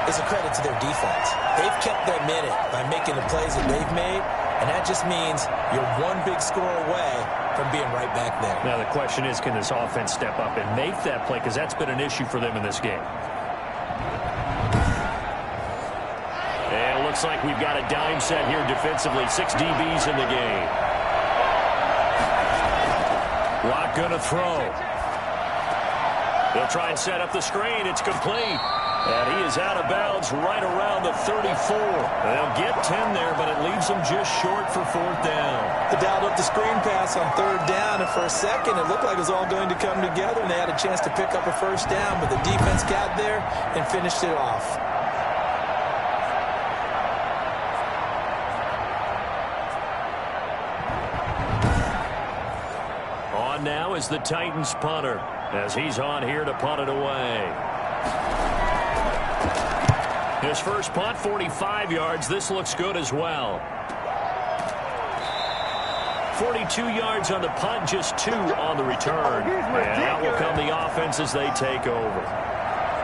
is a credit to their defense. They've kept them in it by making the plays that they've made, and that just means you're one big score away from being right back there. Now the question is, can this offense step up and make that play? Because that's been an issue for them in this game. And it looks like we've got a dime set here defensively. 6 DBs in the game. Lock gonna throw. They'll try and set up the screen. It's complete. And he is out of bounds right around the 34. They'll get 10 there, but it leaves them just short for 4th down. They dialed up the screen pass on 3rd down, and for a second it looked like it was all going to come together, and they had a chance to pick up a 1st down, but the defense got there and finished it off. On now is the Titans punter, as he's on here to punt it away. His first punt, 45 yards. This looks good as well. 42 yards on the punt, just 2 on the return. And out will come the offense as they take over.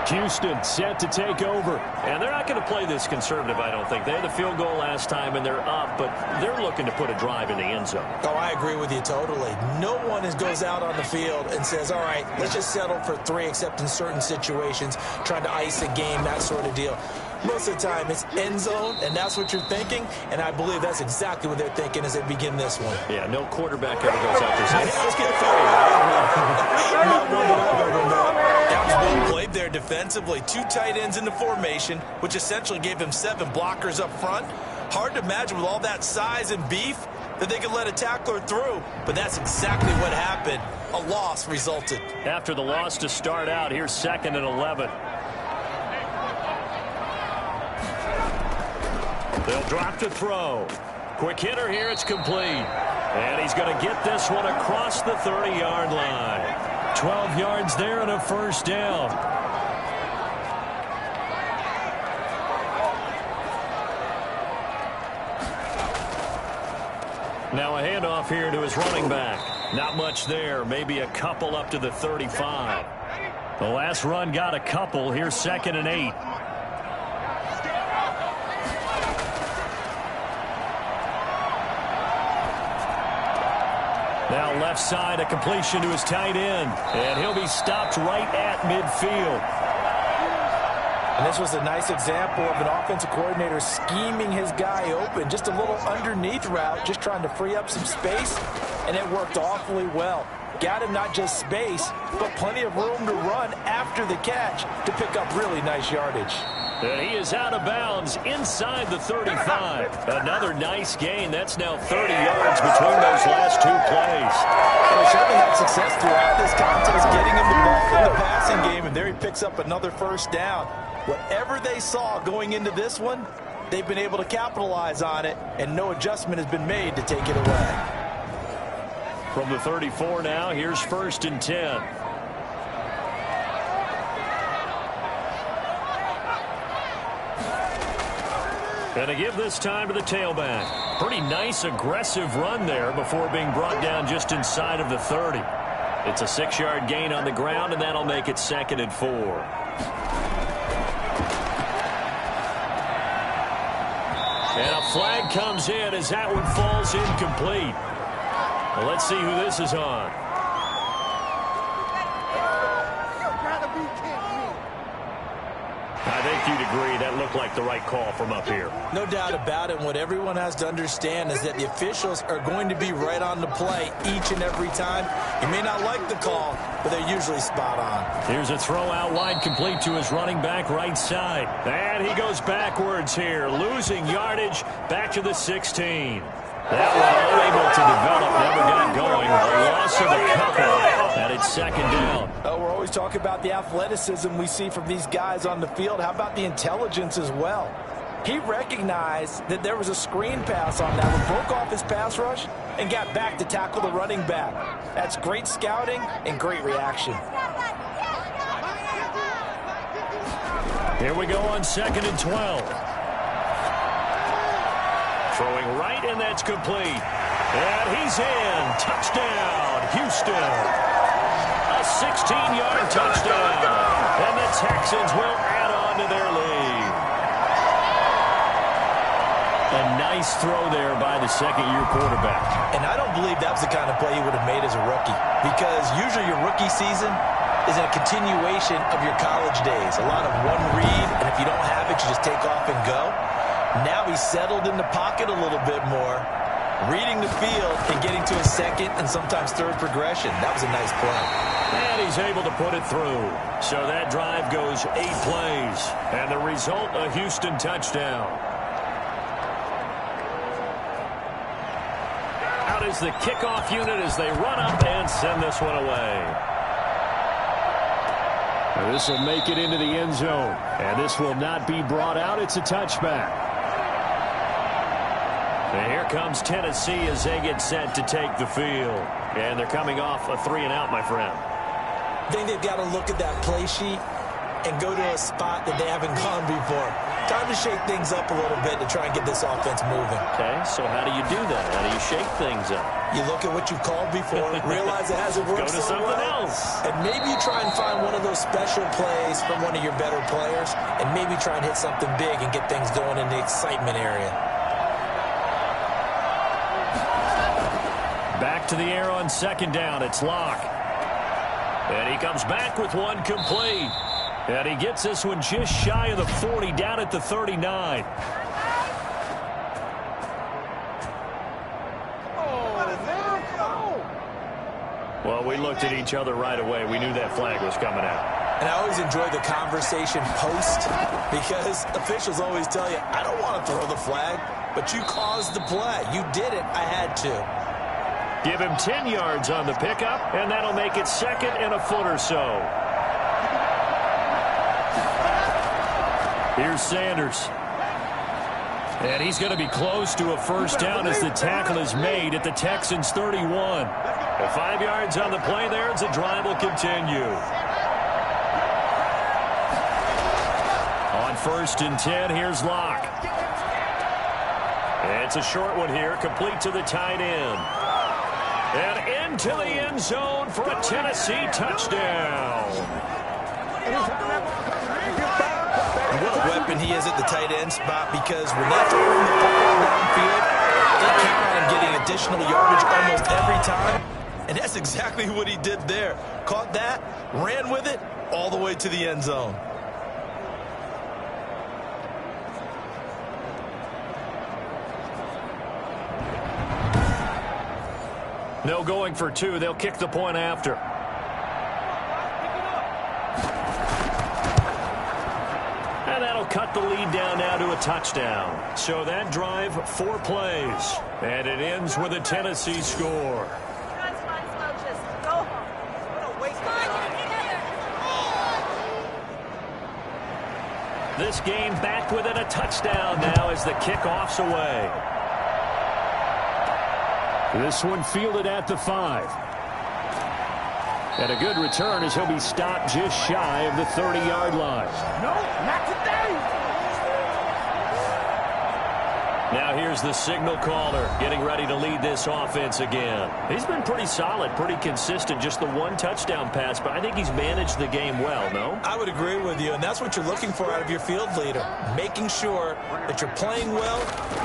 Houston set to take over. And they're not going to play this conservative, I don't think. They had the field goal last time, and they're up, but they're looking to put a drive in the end zone. Oh, I agree with you totally. No one goes out on the field and says, all right, let's just settle for 3, except in certain situations, trying to ice a game, that sort of deal. Most of the time, it's end zone, and that's what you're thinking, and I believe that's exactly what they're thinking as they begin this one. Yeah, no quarterback ever goes out there saying, let's get That was well played there defensively. 2 tight ends in the formation, which essentially gave him 7 blockers up front. Hard to imagine with all that size and beef, that they could let a tackler through, but that's exactly what happened. A loss resulted. After the loss to start out, here's 2nd and 11. They'll drop to throw. Quick hitter here, it's complete. And he's going to get this one across the 30-yard line. 12 yards there and a first down. Now a handoff here to his running back. Not much there, maybe a couple up to the 35. The last run got a couple. Here's 2nd and 8. Now left side, a completion to his tight end. And he'll be stopped right at midfield. And this was a nice example of an offensive coordinator scheming his guy open. Just a little underneath route, just trying to free up some space, and it worked awfully well. Got him not just space, but plenty of room to run after the catch to pick up really nice yardage. And he is out of bounds inside the 35. Another nice gain. That's now 30 yards between those last two plays. They certainly had success throughout this contest, getting him the ball in the passing game, and there he picks up another first down. Whatever they saw going into this one, they've been able to capitalize on it, and no adjustment has been made to take it away. From the 34 now, here's 1st and 10. And a give this time to the tailback. Pretty nice, aggressive run there before being brought down just inside of the 30. It's a 6-yard gain on the ground, and that'll make it 2nd and 4. And a flag comes in as that one falls incomplete. Well, let's see who this is on. I think you'd agree that looked like the right call from up here. No doubt about it. What everyone has to understand is that the officials are going to be right on the play each and every time. You may not like the call, but they're usually spot on. Here's a throw out wide, complete to his running back right side. And he goes backwards here, losing yardage back to the 16. That one unable to develop, never got going. A loss of a couple, and it's 2nd down. We're always talking about the athleticism we see from these guys on the field. How about the intelligence as well? He recognized that there was a screen pass on that one, broke off his pass rush, and got back to tackle the running back. That's great scouting and great reaction. Here we go on 2nd and 12. Throwing right, and that's complete. And he's in. Touchdown, Houston. A 16-yard touchdown. And the Texans will add on to their lead. A nice throw there by the second-year quarterback. And I don't believe that was the kind of play he would have made as a rookie, because usually your rookie season is a continuation of your college days. A lot of one read, and if you don't have it, you just take off and go. Now he's settled in the pocket a little bit more, reading the field and getting to a second and sometimes third progression. That was a nice play. And he's able to put it through. So that drive goes 8 plays. And the result, a Houston touchdown. Out is the kickoff unit as they run up and send this one away. This will make it into the end zone. And this will not be brought out. It's a touchback. And here comes Tennessee as they get set to take the field. And they're coming off a 3-and-out, my friend. I think they've got to look at that play sheet and go to a spot that they haven't gone before. Time to shake things up a little bit to try and get this offense moving. Okay, so how do you do that? How do you shake things up? You look at what you've called before, realize it hasn't worked so so something well, else. and maybe you try and find one of those special plays from one of your better players, and maybe try and hit something big and get things going in the excitement area. Back to the air on 2nd down. It's Locke. And he comes back with one complete. And he gets this one just shy of the 40, down at the 39. Well, we looked at each other right away. We knew that flag was coming out. And I always enjoy the conversation post, because officials always tell you, I don't want to throw the flag. but you caused the play. You did it. I had to. Give him 10 yards on the pickup, and that'll make it 2nd and a foot or so. Here's Sanders. And he's going to be close to a first down as the tackle is made at the Texans' 31. 5 yards on the play there as the drive will continue. On 1st and 10, here's Locke. It's a short one here, complete to the tight end. And into the end zone for a Tennessee touchdown. What a weapon he is at the tight end spot, because when they throw him the football downfield, they count on getting additional yardage almost every time. And that's exactly what he did there. Caught that, ran with it, all the way to the end zone. No going for 2. They'll kick the point after. And that'll cut the lead down now to a touchdown. So that drive, 4 plays. And it ends with a Tennessee score. This game back within a touchdown now as the kickoff's away. This one fielded at the 5. And a good return as he'll be stopped just shy of the 30-yard line. No, not today. Now here's the signal caller getting ready to lead this offense again. He's been pretty solid, pretty consistent, just the 1 touchdown pass, but I think he's managed the game well, no? I would agree with you, and that's what you're looking for out of your field leader, making sure that you're playing well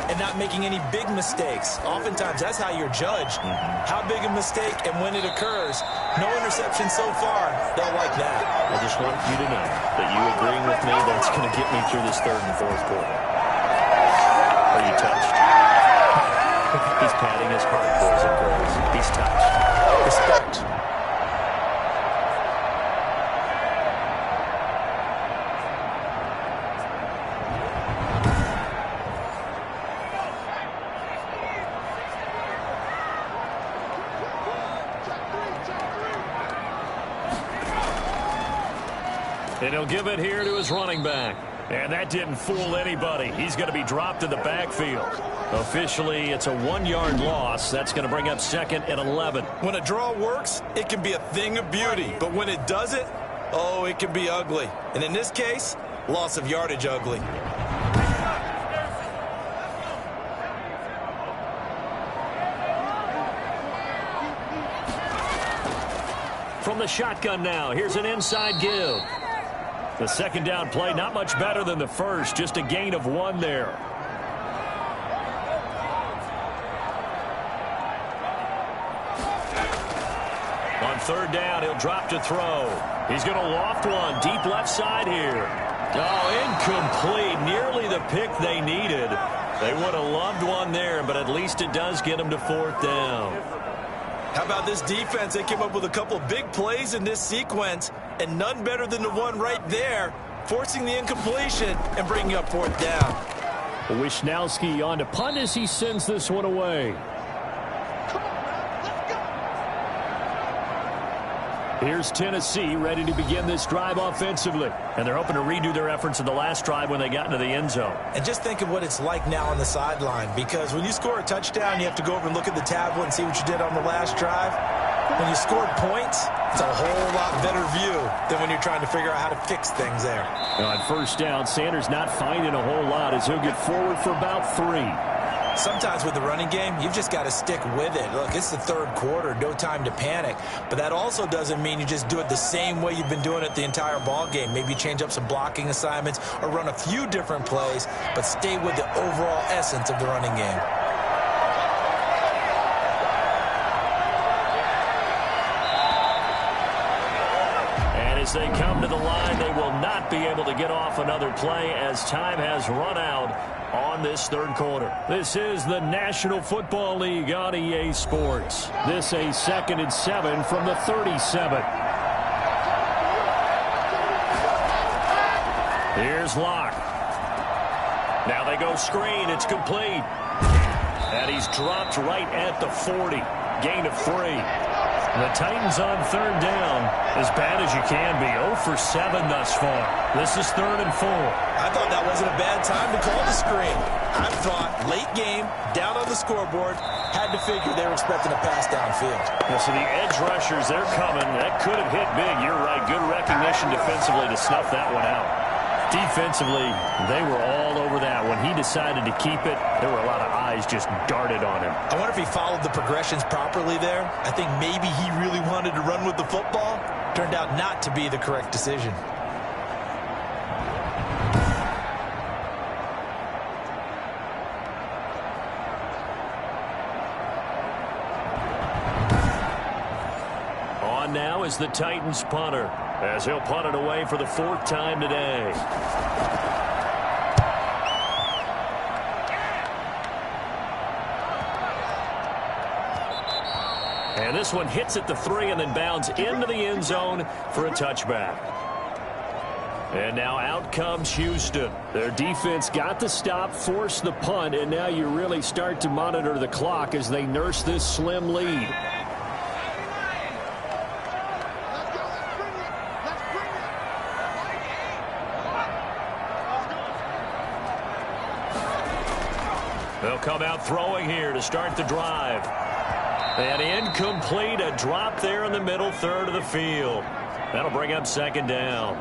and not making any big mistakes. Oftentimes, that's how you're judged, how big a mistake and when it occurs. No interception so far. They'll like that. I just want you to know that you agreeing with me, that's going to get me through this 3rd and 4th quarter. Are you touched? He's patting his heart, boys and girls. He's touched. Respect. And he'll give it here to his running back. And that didn't fool anybody. He's going to be dropped in the backfield. Officially, it's a 1-yard loss. That's going to bring up 2nd and 11. When a draw works, it can be a thing of beauty. But when it doesn't, oh, it can be ugly. And in this case, loss of yardage ugly. From the shotgun now, here's an inside give. The 2nd down play, not much better than the first, just a gain of 1 there. On 3rd down, he'll drop to throw. He's going to loft one, deep left side here. Oh, incomplete, nearly the pick they needed. They would have loved one there, but at least it does get them to 4th down. How about this defense? They came up with a couple big plays in this sequence, and none better than the one right there, forcing the incompletion and bringing up 4th down. Wisnowski on to punt as he sends this one away. Here's Tennessee ready to begin this drive offensively. And they're hoping to redo their efforts in the last drive when they got into the end zone. And just think of what it's like now on the sideline, because when you score a touchdown, you have to go over and look at the tablet and see what you did on the last drive. When you scored points, it's a whole lot better view than when you're trying to figure out how to fix things there. On 1st down, Sanders not finding a whole lot as he'll get forward for about 3. Sometimes with the running game, you've just got to stick with it. Look, it's the 3rd quarter, no time to panic. But that also doesn't mean you just do it the same way you've been doing it the entire ball game. Maybe change up some blocking assignments or run a few different plays, but stay with the overall essence of the running game. As they come to the line, they will not be able to get off another play as time has run out on this 3rd quarter. This is the National Football League on EA Sports. This a 2nd and 7 from the 37. Here's Locke. Now they go screen. It's complete. And he's dropped right at the 40. Gain of 3. The Titans on third down, as bad as you can be, 0 for 7 thus far. This is 3rd and 4. I thought that wasn't a bad time to call the screen. I thought late game, down on the scoreboard, had to figure they were expecting a pass downfield. Yeah, so the edge rushers, they're coming. That could have hit big. You're right. Good recognition defensively to snuff that one out. Defensively, they were all over that. When he decided to keep it, there were a lot of eyes just darted on him. I wonder if he followed the progressions properly there. I think maybe he really wanted to run with the football. Turned out not to be the correct decision. On now is the Titans punter, as he'll punt it away for the 4th time today. And this one hits at the 3 and then bounds into the end zone for a touchback. And now out comes Houston. Their defense got the stop, forced the punt, and now you really start to monitor the clock as they nurse this slim lead. They'll come out throwing here to start the drive. And incomplete, a drop there in the middle third of the field. That'll bring up 2nd down.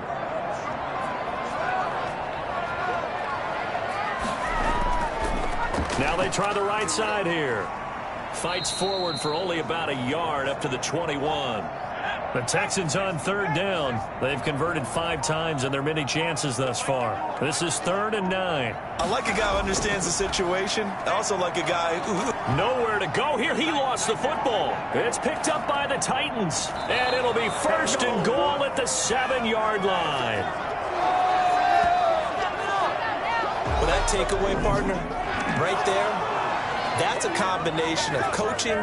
Now they try the right side here. Fights forward for only about a yard up to the 21. The Texans on 3rd down. They've converted 5 times in their many chances thus far. This is 3rd and 9. I like a guy who understands the situation. I also like a guy who... Nowhere to go here. He lost the football. It's picked up by the Titans. And it'll be 1st and goal at the 7-yard line. Well, that takeaway, partner, right there, that's a combination of coaching,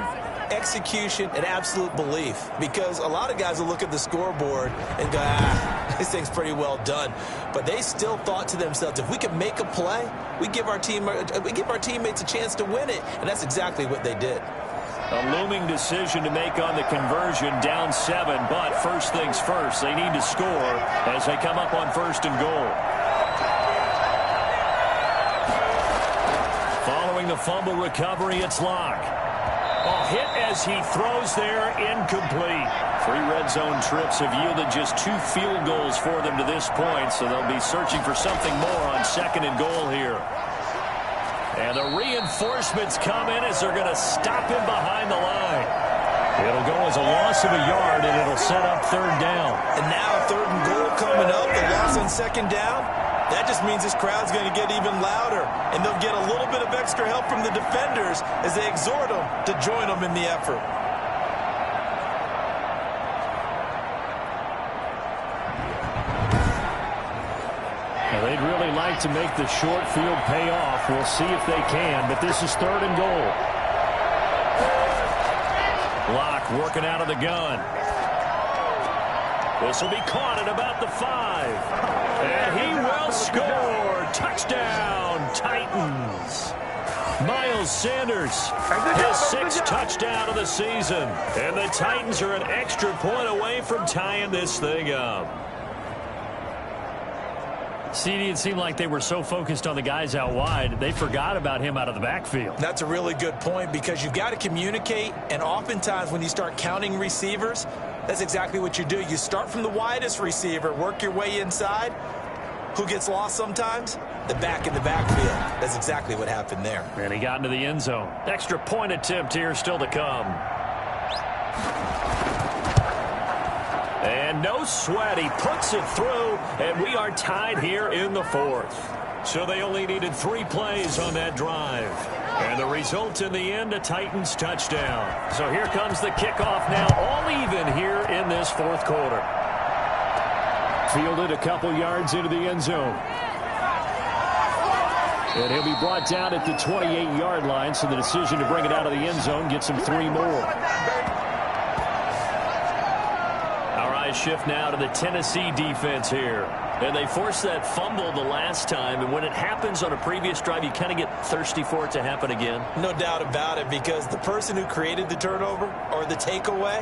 execution, and absolute belief. Because a lot of guys will look at the scoreboard and go, this thing's pretty well done. But they still thought to themselves, if we can make a play, we give our teammates a chance to win it. And that's exactly what they did. A looming decision to make on the conversion, down 7. But first things first, they need to score as they come up on 1st and goal. Following the fumble recovery, it's Locke. A hit as he throws there, incomplete. 3 red zone trips have yielded just 2 field goals for them to this point, so they'll be searching for something more on 2nd and goal here. And the reinforcements come in as they're going to stop him behind the line. It'll go as a loss of a yard, and it'll set up 3rd down. And now 3rd and goal coming up, the loss on 2nd down. That just means this crowd's going to get even louder, and they'll get a little bit of extra help from the defenders as they exhort them to join them in the effort. Now, they'd really like to make the short field pay off. We'll see if they can, but this is 3rd and goal. Locke working out of the gun. This will be caught at about the 5. And he will score. Touchdown, Titans. Miles Sanders, his 6th touchdown of the season. And the Titans are an extra point away from tying this thing up. CD, it seemed like they were so focused on the guys out wide, they forgot about him out of the backfield. That's a really good point, because you've got to communicate, and oftentimes when you start counting receivers, that's exactly what you do. You start from the widest receiver, work your way inside. Who gets lost sometimes? The back in the backfield. That's exactly what happened there. And he got into the end zone. Extra point attempt here still to come. And no sweat. He puts it through, and we are tied here in the 4th. So they only needed 3 plays on that drive. And the result in the end, a Titans touchdown. So here comes the kickoff now, all even here in this 4th quarter. Fielded a couple yards into the end zone. And he'll be brought down at the 28-yard line, so the decision to bring it out of the end zone gets him 3 more. Nice shift now to the Tennessee defense here. And they forced that fumble the last time, and when it happens on a previous drive, you kind of get thirsty for it to happen again. No doubt about it, because the person who created the turnover or the takeaway,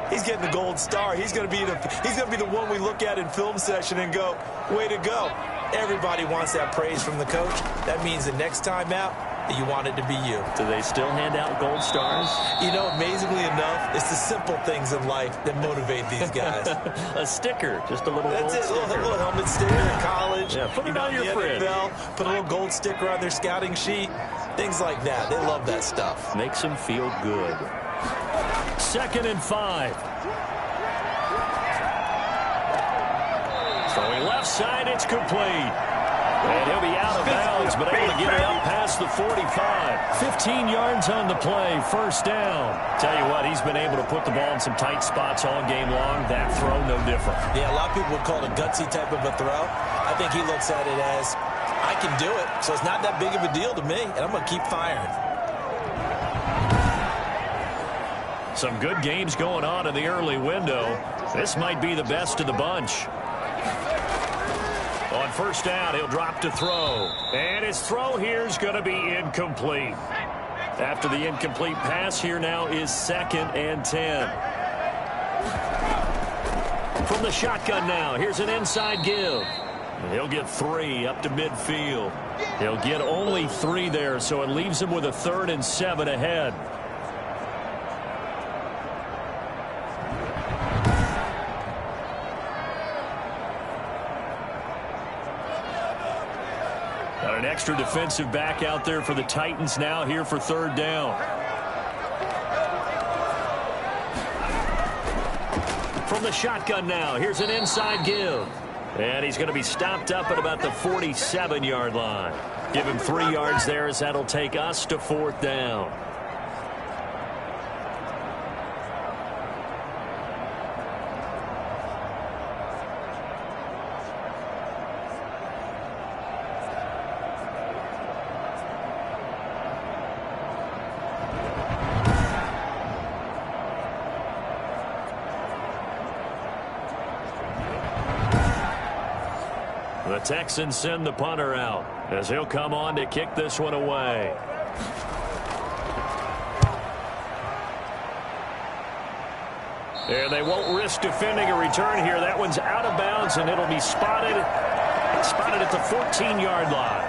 he's getting the gold star. He's going to be the one we look at in film session and go, way to go. Everybody wants that praise from the coach. That means the next time out, you want it to be you. Do they still hand out gold stars? You know, amazingly enough, it's the simple things in life that motivate these guys. A sticker, just a little That's gold it, sticker. a little helmet sticker in college. Yeah, put it on your fridge. NFL, put a little gold sticker on their scouting sheet. Things like that. They love that stuff. Makes them feel good. 2nd and 5. Throwing left side, it's complete. And he'll be out of bounds, but able to get it up past the 45. 15 yards on the play, first down. Tell you what, he's been able to put the ball in some tight spots all game long. That throw, no different. Yeah, a lot of people would call it a gutsy type of a throw. I think he looks at it as, I can do it, so it's not that big of a deal to me, and I'm going to keep firing. Some good games going on in the early window. This might be the best of the bunch. On first down, he'll drop to throw. And his throw here is going to be incomplete. After the incomplete pass, here now is 2nd and 10. From the shotgun now, here's an inside give. And he'll get 3 up to midfield. He'll get only 3 there, so it leaves him with a 3rd and 7 ahead. An extra defensive back out there for the Titans now here for 3rd down. From the shotgun now, here's an inside give. And he's going to be stopped up at about the 47-yard line. Give him 3 yards there as that'll take us to 4th down. The Texans send the punter out as he'll come on to kick this one away. And they won't risk defending a return here. That one's out of bounds, and it'll be spotted at the 14-yard line.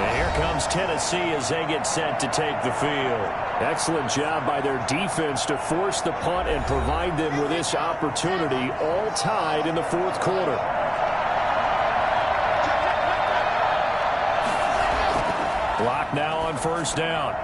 And here comes Tennessee as they get set to take the field. Excellent job by their defense to force the punt and provide them with this opportunity, all tied in the 4th quarter. Block now on first down.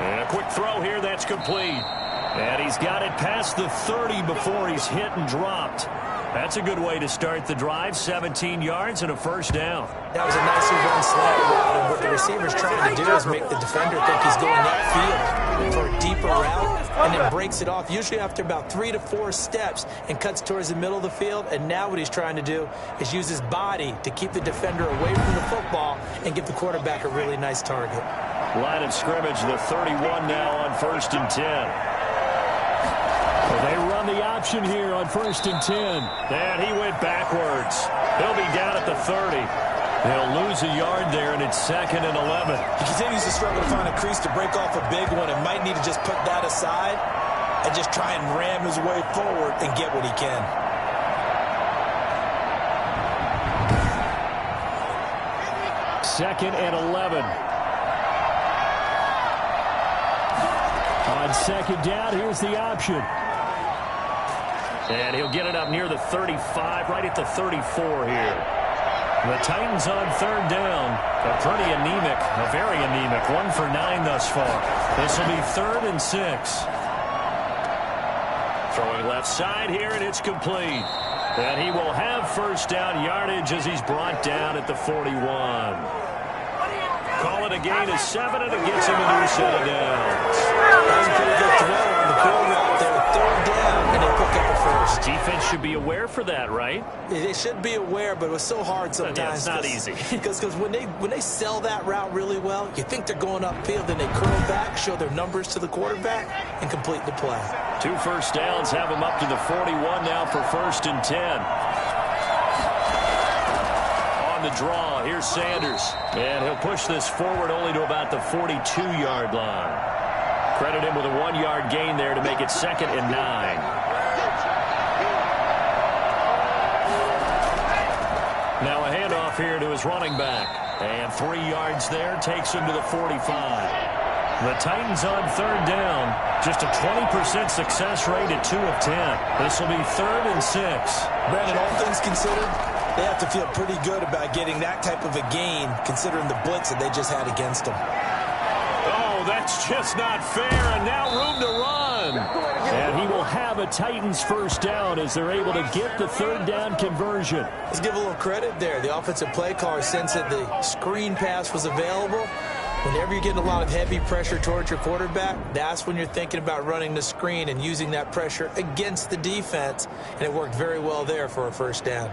And a quick throw here that's complete. And he's got it past the 30 before he's hit and dropped. That's a good way to start the drive. 17 yards and a first down. That was a nicely run slant route, and what the receiver's trying to do is make the defender think he's going upfield for a deeper route, and then breaks it off, usually after about 3 to 4 steps, and cuts towards the middle of the field. And now what he's trying to do is use his body to keep the defender away from the football and give the quarterback a really nice target. Line of scrimmage, the 31 now on 1st and 10. Well, they run the option here on 1st and 10. And he went backwards. He'll be down at the 30. They'll lose a yard there, and it's 2nd and 11. He continues to struggle to find a crease to break off a big one, and might need to just put that aside and just try and ram his way forward and get what he can. Second and 11. On 2nd down, here's the option. And he'll get it up near the 35, right at the 34 here. The Titans on 3rd down. A pretty anemic, a very anemic, 1 for 9 thus far. This will be 3rd and 6. Throwing left side here, and it's complete. And he will have first down yardage as he's brought down at the 41. Call it a gain of 7, and it gets him a new set of downs. That was a pretty good throw on the pull route there. 3rd down, and they pick up a first. Defense should be aware for that, right? They should be aware, but it was so hard sometimes. Yeah, it's not easy. Because when they sell that route really well, you think they're going upfield, then they curl back, show their numbers to the quarterback, and complete the play. 2 first downs have them up to the 41 now for 1st and 10. On the draw, here's Sanders. And he'll push this forward only to about the 42-yard line. Credit him with a 1-yard gain there to make it 2nd and 9. Now a handoff here to his running back. And 3 yards there takes him to the 45. The Titans on 3rd down. Just a 20% success rate at 2 of 10. This will be 3rd and 6. Brandon, all things considered, they have to feel pretty good about getting that type of a gain, considering the blitz that they just had against them. Oh, that's just not fair, and now room to run. And he will have a Titans first down as they're able to get the 3rd down conversion. Let's give a little credit there. The offensive play caller sensed that the screen pass was available. Whenever you're getting a lot of heavy pressure towards your quarterback, that's when you're thinking about running the screen and using that pressure against the defense. And it worked very well there for a first down.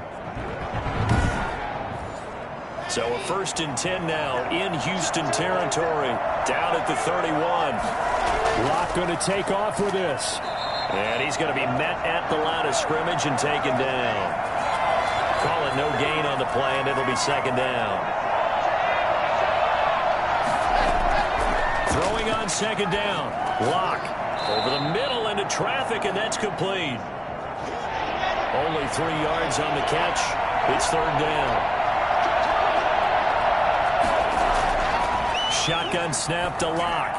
So a 1st and 10 now in Houston territory. Down at the 31. Locke going to take off with this. And he's going to be met at the line of scrimmage and taken down. Call it no gain on the play, and it'll be 2nd down. Throwing on 2nd down. Locke over the middle into traffic, and that's complete. Only 3 yards on the catch. It's 3rd down. Shotgun snap to Locke.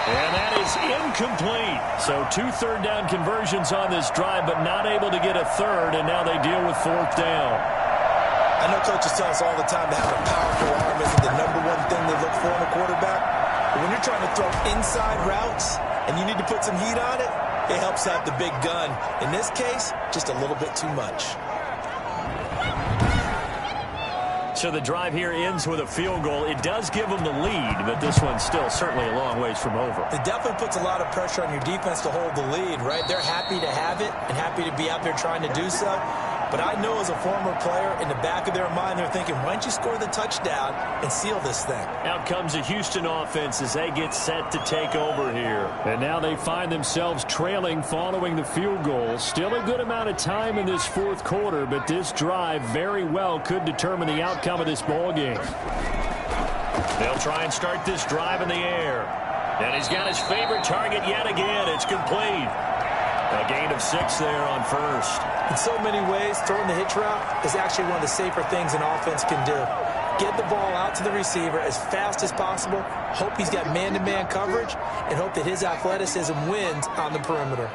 And that is incomplete. So 2 third down conversions on this drive, but not able to get a 3rd, and now they deal with 4th down. I know coaches tell us all the time that having a powerful arm isn't the #1 thing they look for in a quarterback. But when you're trying to throw inside routes and you need to put some heat on it, it helps have the big gun. In this case, just a little bit too much. So the drive here ends with a field goal. It does give them the lead, but this one's still certainly a long ways from over. It definitely puts a lot of pressure on your defense to hold the lead, right? They're happy to have it and happy to be out there trying to do so. But I know as a former player, in the back of their mind, they're thinking, why don't you score the touchdown and seal this thing? Out comes the Houston offense as they get set to take over here. And now they find themselves trailing following the field goal. Still a good amount of time in this 4th quarter, but this drive very well could determine the outcome of this ball game. They'll try and start this drive in the air. And he's got his favorite target yet again. It's complete. A gain of 6 there on 1st. In so many ways, throwing the hitch route is actually one of the safer things an offense can do. Get the ball out to the receiver as fast as possible, hope he's got man-to-man coverage, and hope that his athleticism wins on the perimeter.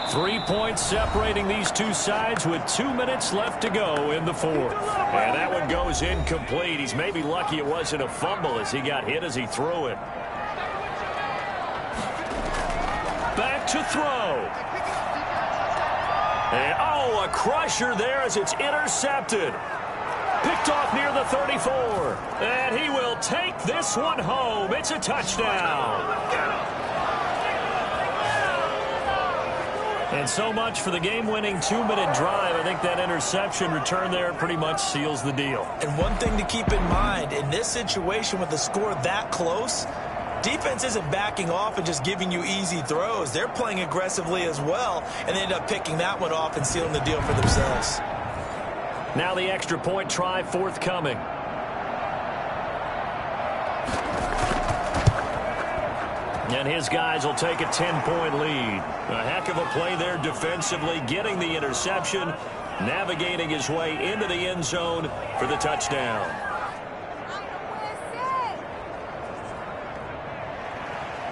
3 points separating these two sides with 2 minutes left to go in the 4th. And that one goes incomplete. He's maybe lucky it wasn't a fumble as he got hit as he threw it. Back to throw. And, oh, a crusher there as it's intercepted. Picked off near the 34. And he will take this one home. It's a touchdown. And so much for the game-winning 2-minute drive. I think that interception return there pretty much seals the deal. And one thing to keep in mind, in this situation with the score that close, defense isn't backing off and just giving you easy throws. They're playing aggressively as well, and they end up picking that one off and sealing the deal for themselves. Now the extra point try forthcoming. And his guys will take a 10-point lead. A heck of a play there defensively, getting the interception, navigating his way into the end zone for the touchdown.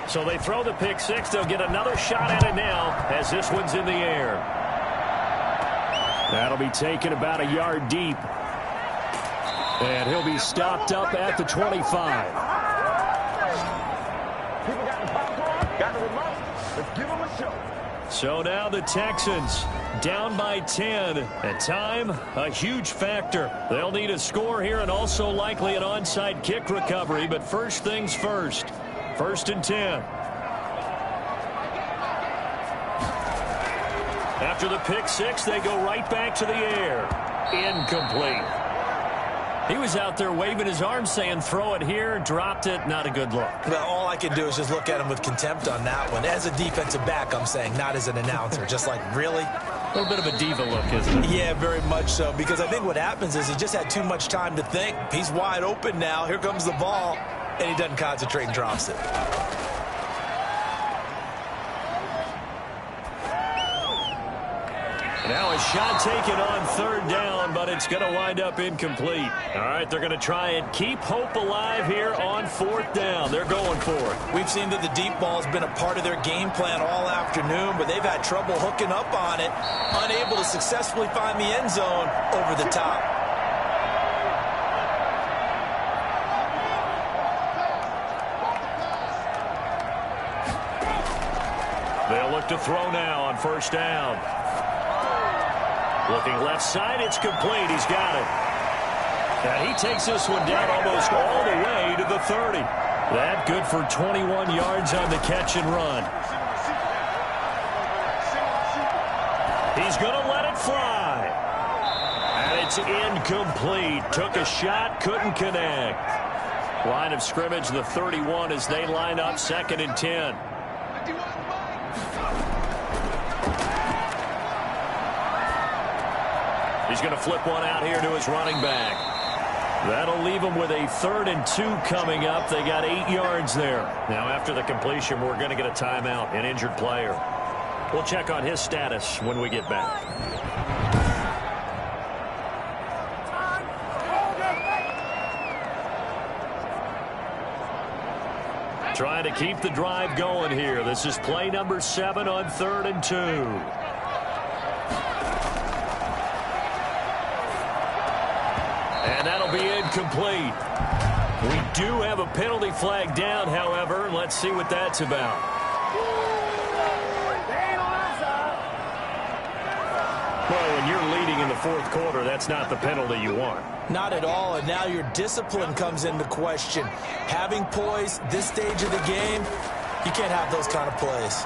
So they throw the pick 6. They'll get another shot at it now as this one's in the air. That'll be taken about a yard deep. And he'll be stopped up at the 25. So now the Texans down by 10. And time, a huge factor. They'll need a score here and also likely an onside kick recovery. But first things first. 1st and 10. After the pick six, they go right back to the air. Incomplete. He was out there waving his arms saying, throw it here, dropped it, not a good look. Well, all I can do is just look at him with contempt on that one. As a defensive back, I'm saying, not as an announcer. Just like, really? A little bit of a diva look, isn't it? Yeah, very much so, because I think what happens is he just had too much time to think. He's wide open now. Here comes the ball, and he doesn't concentrate and drops it. Now a shot taken on third down, but it's going to wind up incomplete. All right, they're going to try and keep hope alive here on fourth down. They're going for it. We've seen that the deep ball's been a part of their game plan all afternoon, but they've had trouble hooking up on it, unable to successfully find the end zone over the top. They'll look to throw now on first down. Looking left side, it's complete. He's got it. And he takes this one down almost all the way to the 30. That good for 21 yards on the catch and run. He's going to let it fly. And it's incomplete. Took a shot, couldn't connect. Line of scrimmage, the 31 as they line up, 2nd and 10. He's going to flip one out here to his running back. That'll leave him with a 3rd and 2 coming up. They got 8 yards there. Now, after the completion, we're going to get a timeout, an injured player. We'll check on his status when we get back. Trying to keep the drive going here. This is play number 7 on 3rd and 2. And that'll be incomplete. We do have a penalty flag down, however. Let's see what that's about. Well, when you're leading in the 4th quarter, that's not the penalty you want. Not at all, and now your discipline comes into question. Having poise this stage of the game, you can't have those kind of plays.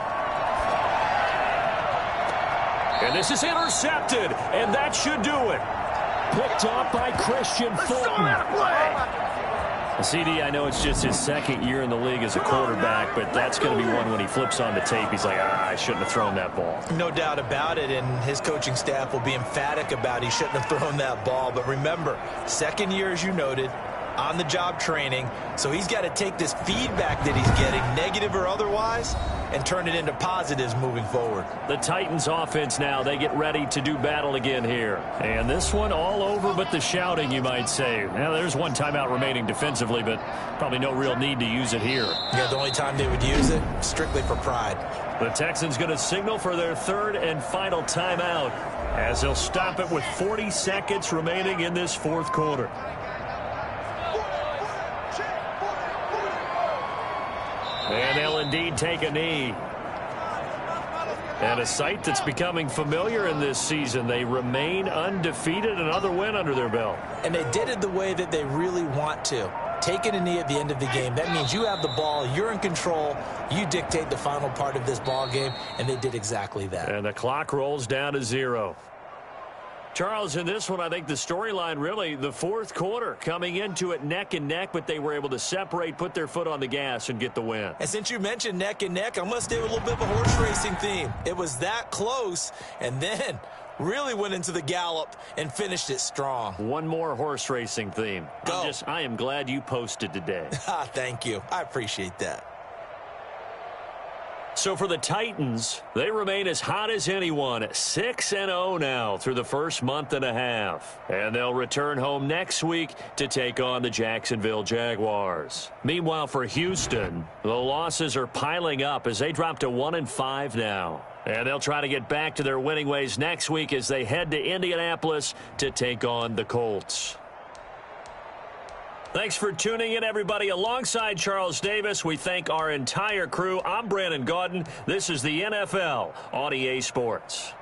And this is intercepted, and that should do it. Picked off by Christian Fulton. CD, I know it's just his 2nd year in the league as a quarterback, but that's going to be one when he flips on the tape. He's like, I shouldn't have thrown that ball. No doubt about it, and his coaching staff will be emphatic about he shouldn't have thrown that ball. But remember, 2nd year, as you noted, on-the-job training, so he's got to take this feedback that he's getting, negative or otherwise, and turn it into positives moving forward. The Titans offense now, they get ready to do battle again here. And this one all over but the shouting, you might say. Now, there's one timeout remaining defensively, but probably no real need to use it here. Yeah, the only time they would use it, strictly for pride. The Texans going to signal for their 3rd and final timeout as they'll stop it with 40 seconds remaining in this 4th quarter. And they'll indeed take a knee. And a sight that's becoming familiar in this season. They remain undefeated, another win under their belt. And they did it the way that they really want to. Taking a knee at the end of the game. That means you have the ball, you're in control, you dictate the final part of this ball game, and they did exactly that. And the clock rolls down to 0. Charles, in this one, I think the storyline really, the 4th quarter, coming into it neck and neck, but they were able to separate, put their foot on the gas, and get the win. And since you mentioned neck and neck, I'm going to stay with a little bit of a horse racing theme. It was that close, and then really went into the gallop and finished it strong. One more horse racing theme. Go. I am glad you posted today. Thank you. I appreciate that. So for the Titans, they remain as hot as anyone, 6-0 now through the first month and a half. And they'll return home next week to take on the Jacksonville Jaguars. Meanwhile, for Houston, the losses are piling up as they drop to 1-5 now. And they'll try to get back to their winning ways next week as they head to Indianapolis to take on the Colts. Thanks for tuning in, everybody. Alongside Charles Davis, we thank our entire crew. I'm Brandon Gaudin. This is the NFL on EA Sports.